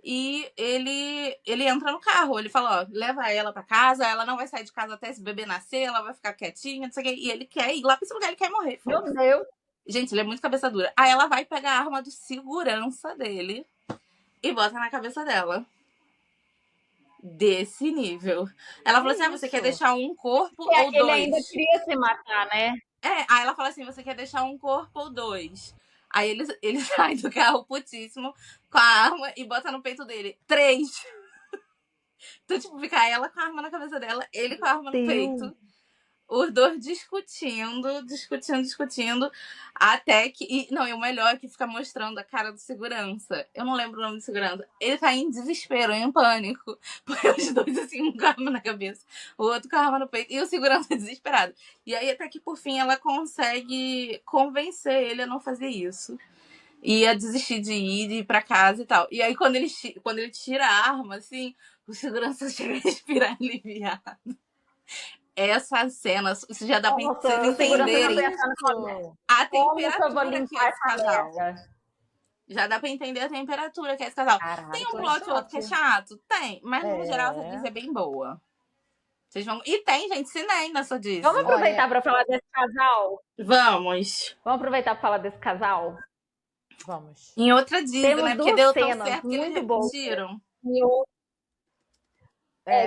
E ele entra no carro. Ele fala, leva ela pra casa. Ela não vai sair de casa até esse bebê nascer. Ela vai ficar quietinha, não sei o que. E ele quer ir lá pra esse lugar, ele quer morrer. Meu Deus. Gente, ele é muito cabeça dura. Aí ela vai pegar a arma do segurança dele e bota na cabeça dela. Desse nível. Ela falou assim, você quer deixar um corpo ou 2? Ele ainda queria se matar, né? Aí ela fala assim, você quer deixar um corpo ou 2? Aí ele sai do carro putíssimo com a arma e bota no peito dele. 3. Então, tipo, fica ela com a arma na cabeça dela, ele com a arma no peito. Os dois discutindo, até que... E o melhor é que fica mostrando a cara do segurança. Eu não lembro o nome do segurança. Ele tá em desespero, em pânico. Porque os dois, assim, um com a arma na cabeça, o outro com a arma no peito, e o segurança desesperado. E aí, até que, por fim, ela consegue convencer ele a não fazer isso. E a desistir de ir pra casa e tal. E aí, quando ele tira a arma, assim, o segurança chega a respirar aliviado. Essa cena, isso já dá pra vocês entenderem a temperatura que é esse casal. Já dá pra entender a temperatura que é esse casal. Caralho, tem um plot ou outro que é chato? Tem, mas no geral essa Disney é bem boa. Vocês vão... E tem, gente, cinema nessa Disney. Vamos aproveitar pra falar desse casal? Vamos Aproveitar pra falar desse casal? Vamos. Em outra Disney, temos né? Porque deu tão cenas certo que eles repetiram.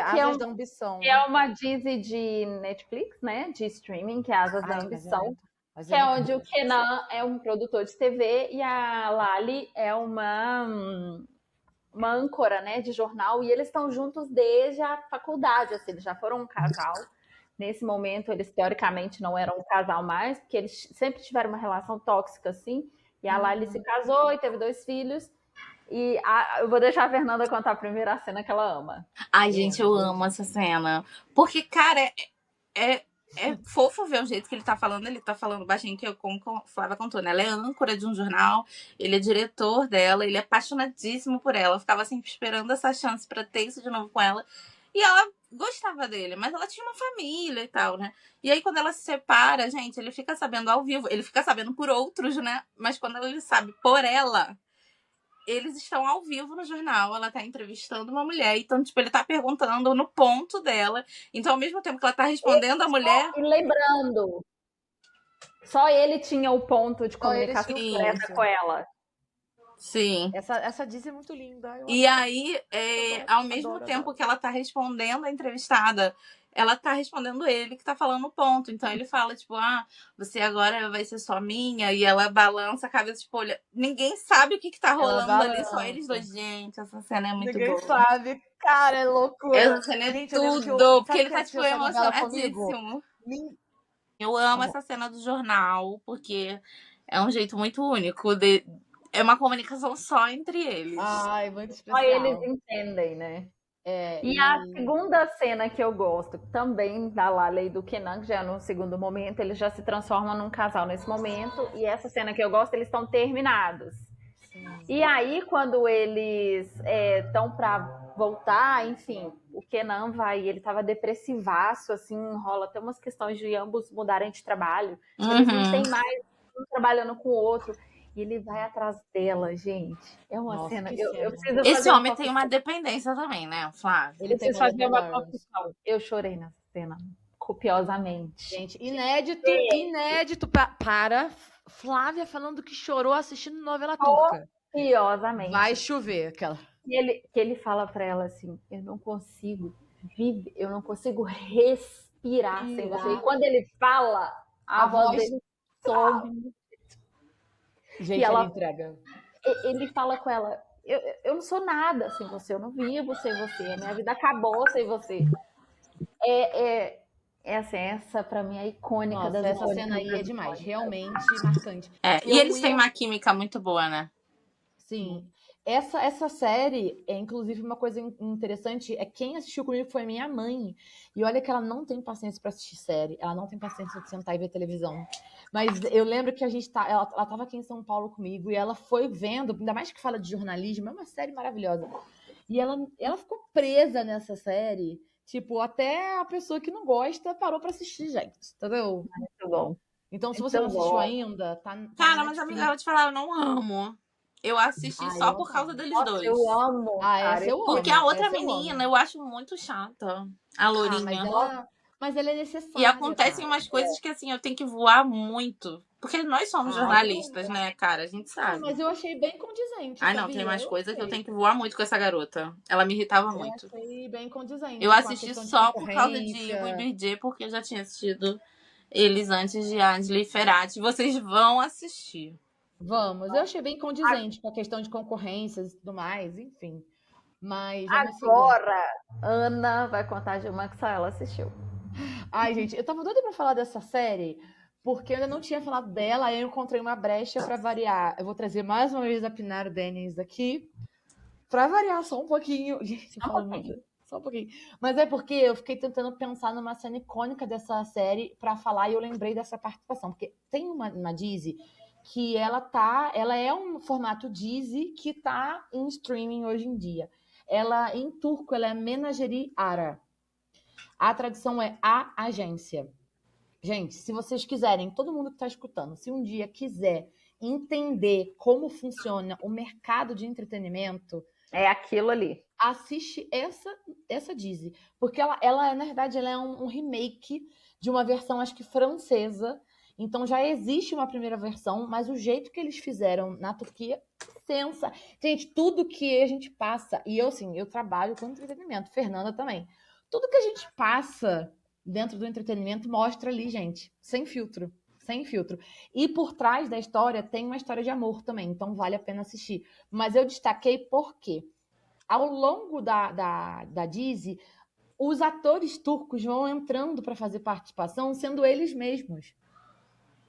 Asas da Ambição. Que é uma Disney de Netflix, né? De streaming, que é Asas da Ambição. Que é onde o Kenan é um produtor de TV e a Lali é uma âncora, né, de jornal. E eles estão juntos desde a faculdade, assim, eles já foram um casal. Nesse momento, eles teoricamente não eram um casal mais, porque eles sempre tiveram uma relação tóxica, assim. E a Lali se casou e teve 2 filhos. E eu vou deixar a Fernanda contar a primeira cena que ela ama. Ai, gente, eu amo essa cena. Porque, cara, é fofo ver o jeito que ele tá falando. Ele tá falando baixinho, que como a Flávia contou, né? Ela é âncora de um jornal, ele é diretor dela, ele é apaixonadíssimo por ela. Eu ficava sempre esperando essa chance pra ter isso de novo com ela. E ela gostava dele, mas ela tinha uma família e tal, né? E aí, quando ela se separa, gente, ele fica sabendo ao vivo. Ele fica sabendo por outros, né? Mas quando ele sabe por ela... Eles estão ao vivo no jornal, ela tá entrevistando uma mulher, então, tipo, ele tá perguntando no ponto dela. Então, ao mesmo tempo que ela tá respondendo a mulher... E lembrando, só ele tinha o ponto de comunicação direta com ela. Sim. Essa Disney é muito linda. E aí, ao mesmo tempo que ela tá respondendo a entrevistada, ela tá respondendo ele que tá falando o ponto. Então ele fala, tipo, você agora vai ser só minha. E ela balança a cabeça, tipo, olha, ninguém sabe o que tá rolando ali, só eles dois. Gente, essa cena é muito boa. Ninguém sabe, cara, é loucura. Essa cena é tudo, porque ele tá, tipo, emocionadíssimo. Eu amo essa cena do jornal, porque é um jeito muito único é uma comunicação só entre eles. Ai, muito especial. Só eles entendem, né? E a segunda cena que eu gosto, também da Lali e do Kenan, que já é no segundo momento, eles já se transformam num casal nesse momento. E essa cena que eu gosto, eles estão terminados. Sim. E aí, quando eles estão pra voltar, enfim, o Kenan ele tava depressivaço, assim, rola até umas questões de ambos mudarem de trabalho. Eles não têm mais um trabalhando com o outro. E ele vai atrás dela, gente. É uma cena. Eu preciso Esse homem tem uma dependência também, né, Flávio? Ele precisa fazer uma confissão. Eu chorei nessa cena, copiosamente. Gente, inédito para Flávia falando que chorou assistindo novela turca. Copiosamente. Vai chover, aquela. Que ele fala pra ela assim: eu não consigo viver, eu não consigo respirar sem você. E quando ele fala, a voz dele sobe. Gente, ela entrega. Ele fala com ela, eu não sou nada sem você, eu não vivo sem você, a minha vida acabou sem você. Essa pra mim é icônica. Nossa, essa cena aí é demais, realmente marcante. E eles têm uma química muito boa, né? Sim. Essa série é, inclusive, uma coisa interessante, quem assistiu comigo foi minha mãe. E olha que ela não tem paciência pra assistir série, ela não tem paciência de sentar e ver televisão. Mas eu lembro que ela tava aqui em São Paulo comigo e ela foi vendo, ainda mais que fala de jornalismo, é uma série maravilhosa. E ela ficou presa nessa série, tipo, até a pessoa que não gosta parou pra assistir, gente, entendeu? Muito bom. Então, se você não assistiu ainda, tá... Cara, mas amiga, eu vou te falar, eu não amo. Eu assisti só por causa deles dois. Eu amo. Essa eu amo. Porque a outra menina eu acho muito chata. A lourinha. Mas ela é necessária. E acontecem umas coisas que, assim, eu tenho que voar muito. Porque nós somos jornalistas, né, cara? A gente sabe. Mas eu achei bem condizente, Ai, não, sabia? tem mais coisas que eu tenho que voar muito com essa garota. Ela me irritava muito. Eu achei bem condizente. Eu com a assisti questão de só por causa de concorrência. Igor e Birgê, porque eu já tinha assistido eles antes de Angela e Ferrati. Vocês vão assistir. Vamos. Eu achei bem condizente com a questão de concorrências e tudo mais, enfim. Mas vamos seguir. Agora, Ana vai contar de uma que só ela assistiu. Ai, gente, eu tava doida pra falar dessa série, porque eu ainda não tinha falado dela, aí eu encontrei uma brecha pra variar. Eu vou trazer mais uma vez a Pinar Dennis aqui, pra variar só um pouquinho. Gente, eu falo muito. Só um pouquinho. Mas é porque eu fiquei tentando pensar numa cena icônica dessa série pra falar e eu lembrei dessa participação. Porque tem uma Dizzy que ela é um formato Dizzy que tá em streaming hoje em dia. Ela, em turco, ela é Menajeri Ara. A tradução é A Agência. Gente, se vocês quiserem, todo mundo que está escutando, se um dia quiser entender como funciona o mercado de entretenimento, é aquilo ali. Assiste essa Dizzy. Porque ela na verdade, ela é um remake de uma versão, acho que francesa. Então já existe uma primeira versão, mas o jeito que eles fizeram na Turquia, Gente, tudo que a gente passa, e eu, assim, eu trabalho com entretenimento, Fernanda também. Tudo que a gente passa dentro do entretenimento mostra ali, gente, sem filtro. Sem filtro. E por trás da história tem uma história de amor também, então vale a pena assistir. Mas eu destaquei porque ao longo da Dizzy, os atores turcos vão entrando para fazer participação, sendo eles mesmos.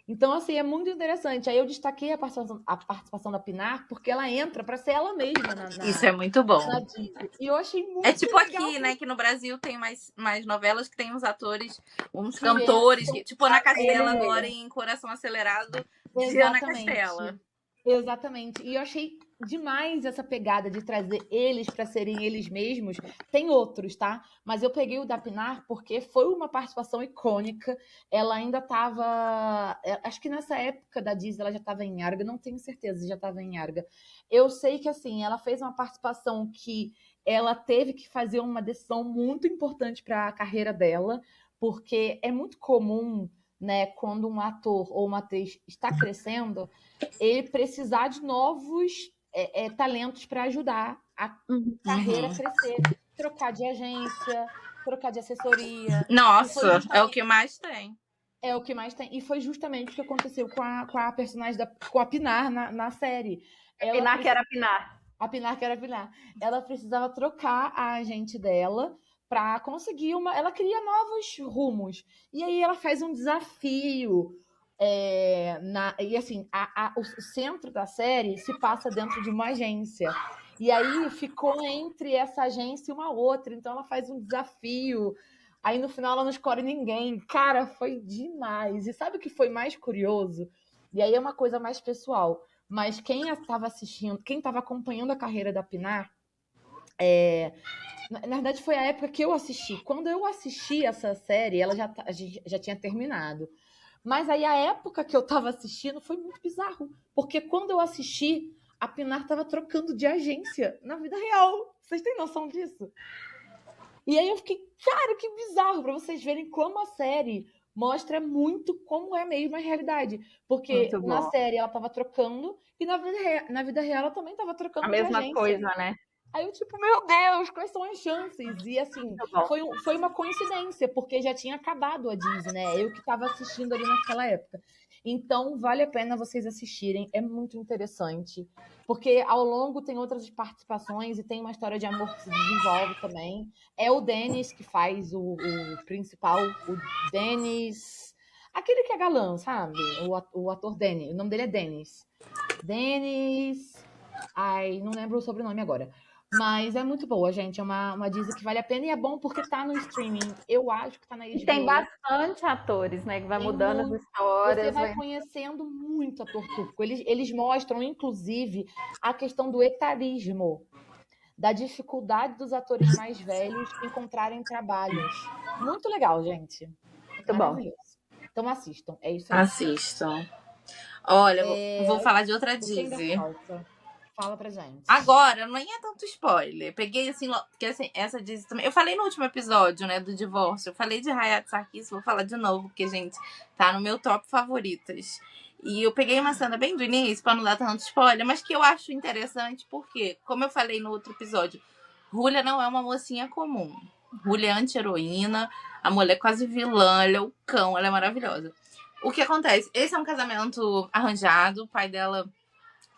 Então, assim, é muito interessante. Aí eu destaquei a participação da Pinar, porque ela entra para ser ela mesma Isso é muito bom. na Dizzy. E eu achei muito É tipo legal, aqui, né? Que no Brasil tem mais novelas que tem uns atores, uns que cantores. Tipo Ana Castela Ele- agora em Coração Acelerado de Ana Castela. Exatamente. E eu achei demais essa pegada de trazer eles para serem eles mesmos. Tem outros, tá? Mas eu peguei o da Pinar porque foi uma participação icônica. Ela ainda estava. Acho que nessa época da Disney ela já estava em Arga, não tenho certeza se já estava em Arga. Eu sei que, assim, ela fez uma participação que ela teve que fazer uma decisão muito importante para a carreira dela, porque é muito comum, né, quando um ator ou uma atriz está crescendo, ele precisar de novos talentos para ajudar a carreira a crescer, trocar de agência, trocar de assessoria. Nossa, é o que mais tem. É o que mais tem. E foi justamente o que aconteceu com a personagem com a Pinar na série. Pinar que era Pinar. A Pinar que era Pinar. Ela precisava trocar a agente dela para conseguir ela cria novos rumos. E aí ela faz um desafio. E assim, o centro da série se passa dentro de uma agência. E aí ficou entre essa agência e uma outra. Então ela faz um desafio. Aí no final ela não escolhe ninguém. Cara, foi demais. E sabe o que foi mais curioso? E aí é uma coisa mais pessoal. Mas quem estava assistindo, quem estava acompanhando a carreira da Pinar, na verdade foi a época que eu assisti. Quando eu assisti essa série, ela já tinha terminado. Mas aí a época que eu tava assistindo foi muito bizarro. Porque quando eu assisti, a Pinar tava trocando de agência na vida real. Vocês têm noção disso? E aí eu fiquei, cara, que bizarro, pra vocês verem como a série mostra muito como é mesmo a realidade. Porque na série ela tava trocando e na vida real ela também tava trocando de agência. A mesma coisa, né? Aí eu, tipo, meu Deus, quais são as chances? E assim, foi uma coincidência, porque já tinha acabado a Disney, né? Eu que estava assistindo ali naquela época. Então, vale a pena vocês assistirem, é muito interessante. Porque ao longo tem outras participações e tem uma história de amor que se desenvolve também. É o Dennis que faz o principal, o Dennis. Aquele que é galã, sabe? O ator Dennis. O nome dele é Dennis. Dennis. Ai, não lembro o sobrenome agora. Mas é muito boa, gente. É uma Disney que vale a pena e é bom porque tá no streaming. Eu acho que tá na HBO. E tem bastante atores, né? Que vai mudando as histórias. Você vai conhecendo muito ator turco. Eles mostram, inclusive, a questão do etarismo, da dificuldade dos atores mais velhos encontrarem trabalhos. Muito legal, gente. Muito bom. Então assistam. É isso aí. Assistam. Olha, vou falar de outra Disney. Fala pra gente. Agora, não é tanto spoiler. Peguei assim, porque assim, essa diz também. Eu falei no último episódio, né, do divórcio. Eu falei de Hayat Sarkis, vou falar de novo, porque, gente, tá no meu top favoritas. E eu peguei uma cena bem do início, pra não dar tanto spoiler, mas que eu acho interessante, porque, como eu falei no outro episódio, Julia não é uma mocinha comum. Julia é anti-heroína, a mulher é quase vilã, ela é o cão, ela é maravilhosa. O que acontece? Esse é um casamento arranjado, o pai dela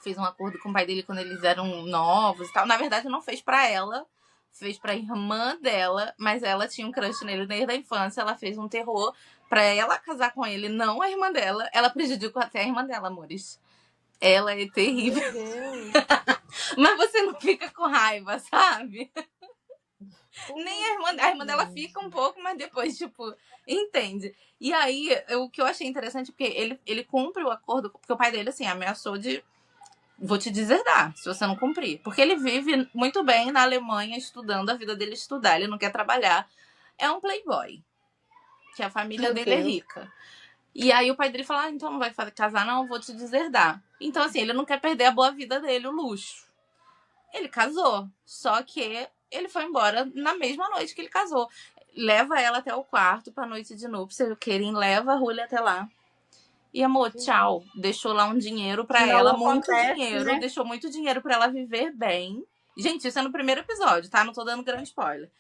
fez um acordo com o pai dele quando eles eram novos e tal. Na verdade, não fez pra ela, fez pra irmã dela, mas ela tinha um crush nele desde a infância. Ela fez um terror pra ela casar com ele, não a irmã dela. Ela prejudicou até a irmã dela, amores. Ela é terrível. Meu Deus. Mas você não fica com raiva, sabe? Como Nem a irmã dela assim, fica um gente? pouco, mas depois, tipo, entende? E aí, o que eu achei interessante, porque ele cumpre o acordo, porque o pai dele, assim, ameaçou de vou te deserdar se você não cumprir. Porque ele vive muito bem na Alemanha, estudando, a vida dele é estudar, ele não quer trabalhar. É um playboy, que a família Meu dele é Deus. rica. E aí o pai dele fala, então não vai casar não, vou te deserdar. Então assim, ele não quer perder a boa vida dele, o luxo. Ele casou, só que ele foi embora na mesma noite que ele casou. Leva ela até o quarto pra noite de núpcias, o Kerim leva a Julia até lá. E, amor, tchau. Deixou lá um dinheiro pra Não ela, muito acontece, dinheiro. né? Deixou muito dinheiro pra ela viver bem. Gente, isso é no primeiro episódio, tá? Não tô dando grande spoiler.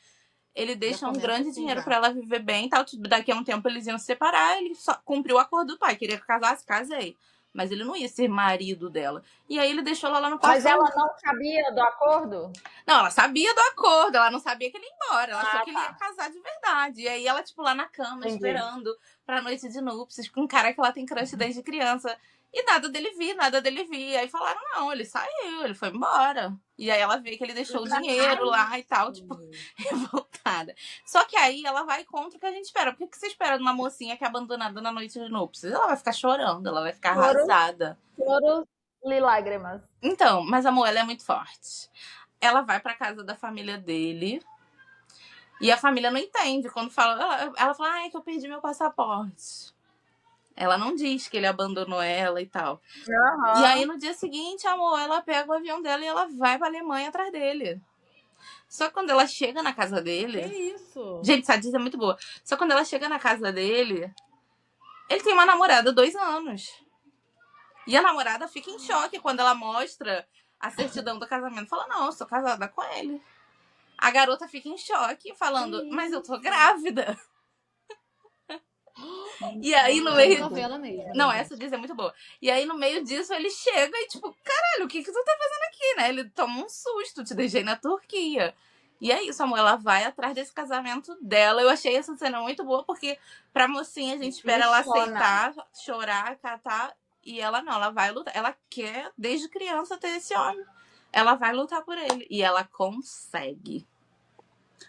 Ele deixa um começa grande assim, dinheiro já. pra ela viver bem e tal. Daqui a um tempo eles iam se separar. Ele só cumpriu o acordo do pai. Queria que casasse, casei. Mas ele não ia ser marido dela. E aí ele deixou ela lá no quarto. Mas ela não sabia do acordo? Não, ela sabia do acordo, ela não sabia que ele ia embora. Ela achou que ele tá. ia casar de verdade. E aí ela, tipo, lá na cama, Entendi. esperando pra noite de núpcias, com um cara que ela tem crush desde criança. E nada dele vir, nada dele vir. Aí falaram, não, ele saiu, ele foi embora. E aí ela vê que ele deixou o dinheiro lá e tal, tipo, revoltada. Só que aí ela vai contra o que a gente espera. Por que você espera de uma mocinha que é abandonada na noite de núpcias? Ela vai ficar chorando, ela vai ficar arrasada. Choro e lágrimas. Então, mas amor, ela é muito forte. Ela vai pra casa da família dele. E a família não entende. Quando fala. Ela fala, ai, que eu perdi meu passaporte. Ela não diz que ele abandonou ela e tal. Uhum. E aí, no dia seguinte, amor, ela pega o avião dela e ela vai pra Alemanha atrás dele. Só que quando ela chega na casa dele. Que isso? Gente, essa diz é muito boa. Só quando ela chega na casa dele, ele tem uma namorada há 2 anos. E a namorada fica em choque quando ela mostra a certidão do casamento. Fala, não, eu sou casada com ele. A garota fica em choque, falando, mas eu tô grávida. E aí no meio. Novela mesmo. Não, né, essa diz é muito boa. E aí no meio disso ele chega e tipo, caralho, o que tu tá fazendo aqui, né? Ele toma um susto, te deixei na Turquia. E é isso, amor, ela vai atrás desse casamento dela. Eu achei essa cena muito boa, porque pra mocinha a gente espera ela aceitar, chorar, catar. E ela não, ela vai lutar. Ela quer, desde criança, ter esse homem. Ela vai lutar por ele. E ela consegue.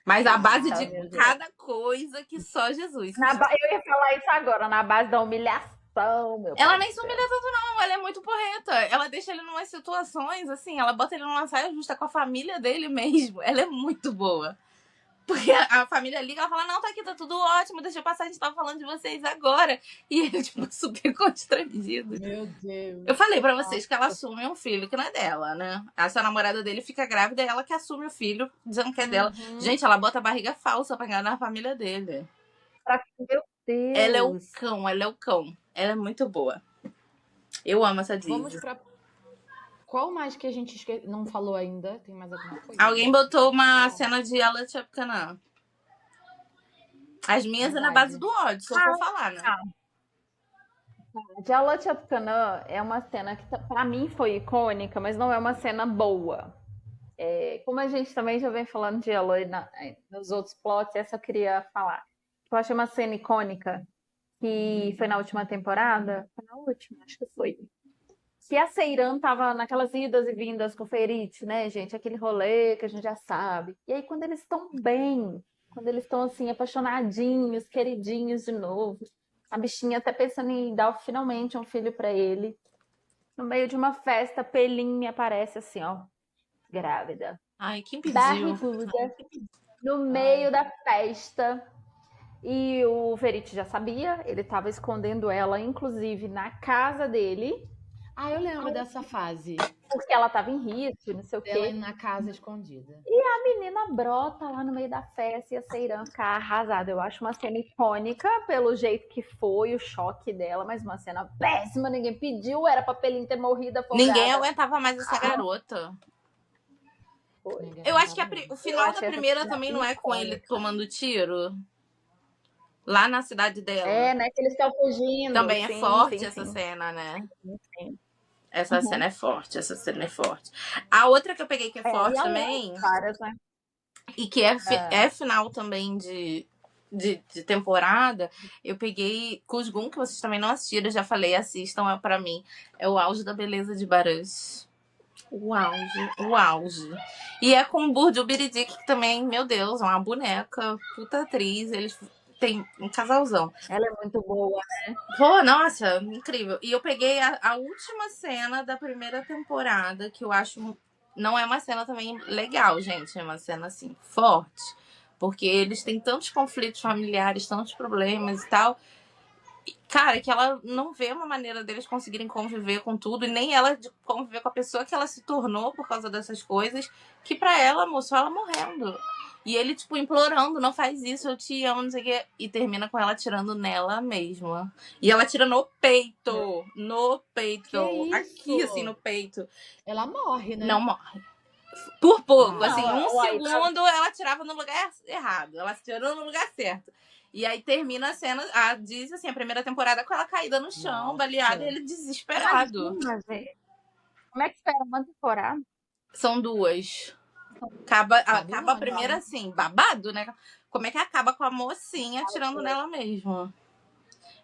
Mas a base de cada coisa que só Jesus. Eu ia falar isso agora, na base da humilhação, meu Ela pai nem do se céu. humilha tanto, não. Ela é muito porreta. Ela deixa ele em umas situações, assim, ela bota ele numa saia justa com a família dele mesmo. Ela é muito boa. Porque a família liga, ela fala, não, tá aqui, tá tudo ótimo, deixa eu passar, a gente tava falando de vocês agora. E ele, tipo, super constrangido. Meu Deus. Eu falei pra vocês que ela assume um filho que não é dela, né? Essa namorada dele fica grávida, é ela que assume o filho, dizendo que é dela. Gente, ela bota a barriga falsa pra enganar a família dele. Meu Deus. Ela é o cão, ela é o cão. Ela é muito boa. Eu amo essa Disney. Vamos pra... Qual mais que a gente não falou ainda? Tem mais alguma coisa? Alguém botou uma cena de Ela Chapcanã. As minhas é na base do ódio, se eu for falar, né? Jala Chapcanã é uma cena que pra mim foi icônica, mas não é uma cena boa. Como a gente também já vem falando de Eloy nos outros plots, essa eu queria falar. Eu achei uma cena icônica que foi na última temporada. Foi na última, acho que foi. Que a Seiran tava naquelas idas e vindas com o Ferit, né, gente? Aquele rolê que a gente já sabe. E aí, quando eles estão bem, quando eles estão, assim, apaixonadinhos, queridinhos de novo, a bichinha até pensando em dar finalmente um filho pra ele. No meio de uma festa, Pelinha aparece assim, ó, grávida. Ai, quem pediu? Barriguda, no meio da festa. E o Ferit já sabia, ele tava escondendo ela, inclusive, na casa dele. Ah, eu lembro dessa fase. Porque ela tava em risco, não sei o Ela quê. na casa escondida. E a menina brota lá no meio da festa e a Seiran fica arrasada. Eu acho uma cena icônica pelo jeito que foi, o choque dela, mas uma cena péssima, ninguém pediu, era pra Pelin ter morrido afogada. Ninguém aguentava mais essa garota. Foi. Eu acho que o final da achei essa primeira cena também não é com ele icônica. tomando tiro. Lá na cidade dela. É, né? Que eles estão fugindo. Também é Sim, forte sim, essa sim. cena, né? Sim. Essa cena é forte, essa cena é forte. A outra que eu peguei que é forte e também, várias, né? e que é final também de temporada, eu peguei Kuzgun, que vocês também não assistiram, eu já falei, assistam, é pra mim. É o auge da beleza de Baruch. O auge, o auge. E é com o Burcu Biridic, que também, meu Deus, é uma boneca, puta atriz, eles têm um casalzão. Ela é muito boa, né? Pô, nossa, incrível. E eu peguei a última cena da primeira temporada, que eu acho. Não é uma cena também legal, gente. É uma cena, assim, forte. Porque eles têm tantos conflitos familiares, tantos problemas e tal. Cara, que ela não vê uma maneira deles conseguirem conviver com tudo, e nem ela de conviver com a pessoa que ela se tornou por causa dessas coisas, que pra ela, moço, ela morrendo. E ele, tipo, implorando, não faz isso, eu te amo, não sei o quê. E termina com ela atirando nela mesma. E ela atira no peito. No peito. Que Aqui, isso? assim, no peito. Ela morre, né? Não morre. Por pouco, Ah. assim, Não, um uai, segundo ela atirava no lugar errado. Ela atirou no lugar certo. E aí termina a cena, diz assim, a primeira temporada com ela caída no chão, Nossa. baleada, e ele desesperado. Imagina, gente. Como é que espera uma temporada? São duas. Acaba a Babilônia. primeira assim, babado, né? Como é que acaba com a mocinha atirando nela mesma?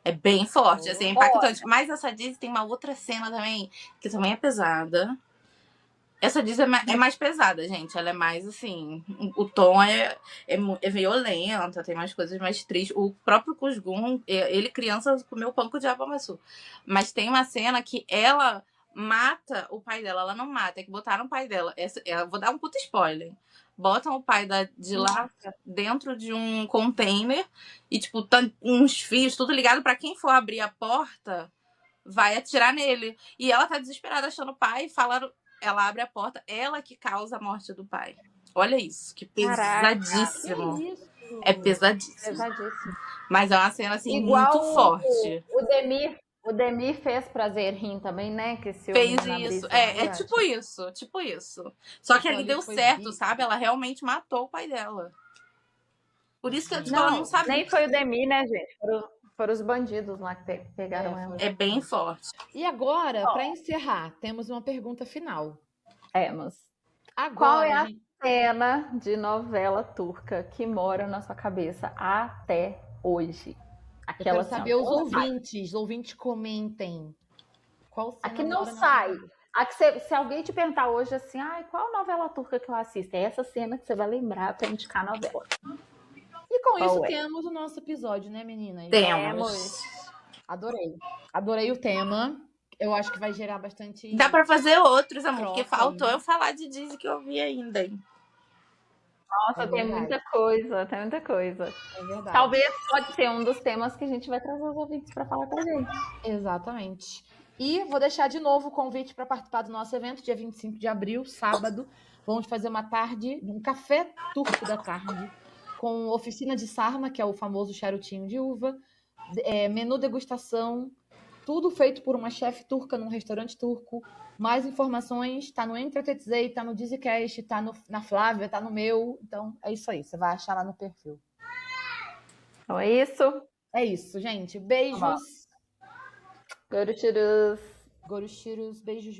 É bem forte, assim, é impactante. Mas essa Disney tem uma outra cena também, que também é pesada. Essa Disney é mais pesada, gente. Ela é mais assim. O tom é violento, tem mais coisas mais tristes. O próprio Kuzgun, ele criança comeu pão com o diabo amassou. Mas tem uma cena que ela mata o pai dela. Ela não mata, é que botaram o pai dela. Eu vou dar um puta spoiler. Botam o pai de lá dentro de um container e, tipo, tá uns fios, tudo ligado pra quem for abrir a porta, vai atirar nele. E ela tá desesperada achando o pai e falaram. Ela abre a porta, ela que causa a morte do pai. Olha isso, que pesadíssimo. Que isso? É pesadíssimo. Pesadíssimo. Mas é uma cena, assim, Igual muito forte. O Demir fez Prazer Rim também, né? Que se o Fez menino isso. abrisse É tipo isso, tipo isso. Só que Então, ali ali deu foi certo, bico. sabe? Ela realmente matou o pai dela. Por isso que tipo, ela Não, não sabia. nem foi o Demir, né, gente? Foram os bandidos lá que pegaram ela. É bem forte. E agora, para encerrar, temos uma pergunta final. Temos. Agora, Qual é a gente, cena de novela turca que mora na sua cabeça até hoje? eu Aquela quero saber os não sai. ouvintes comentem. Qual cena A que não mora na sai. sua cabeça? A que se alguém te perguntar hoje assim, qual novela turca que eu assisto? É essa cena que você vai lembrar pra indicar a novela. E com Qual isso é? temos o nosso episódio, né, meninas? Temos. Adorei. Adorei o tema. Eu acho que vai gerar bastante. Dá pra fazer outros, amor, porque troca faltou aí. eu falar de Disney que eu vi ainda, hein? Nossa, É tem verdade. muita coisa, tem muita coisa. É verdade. Talvez pode ser um dos temas que a gente vai trazer os ouvintes pra falar com a gente. Exatamente. E vou deixar de novo o convite para participar do nosso evento, dia 25 de abril, sábado. Vamos fazer uma tarde, um café turco da tarde, com oficina de sarma, que é o famoso charutinho de uva, menu degustação, tudo feito por uma chefe turca num restaurante turco. Mais informações, tá no Entretetzei, tá no Dizzycast, tá na Flávia, tá no meu. Então, é isso aí, você vai achar lá no perfil. Então é isso. É isso, gente. Beijos. Görüşürüz. Gorushiros, beijos, beijos.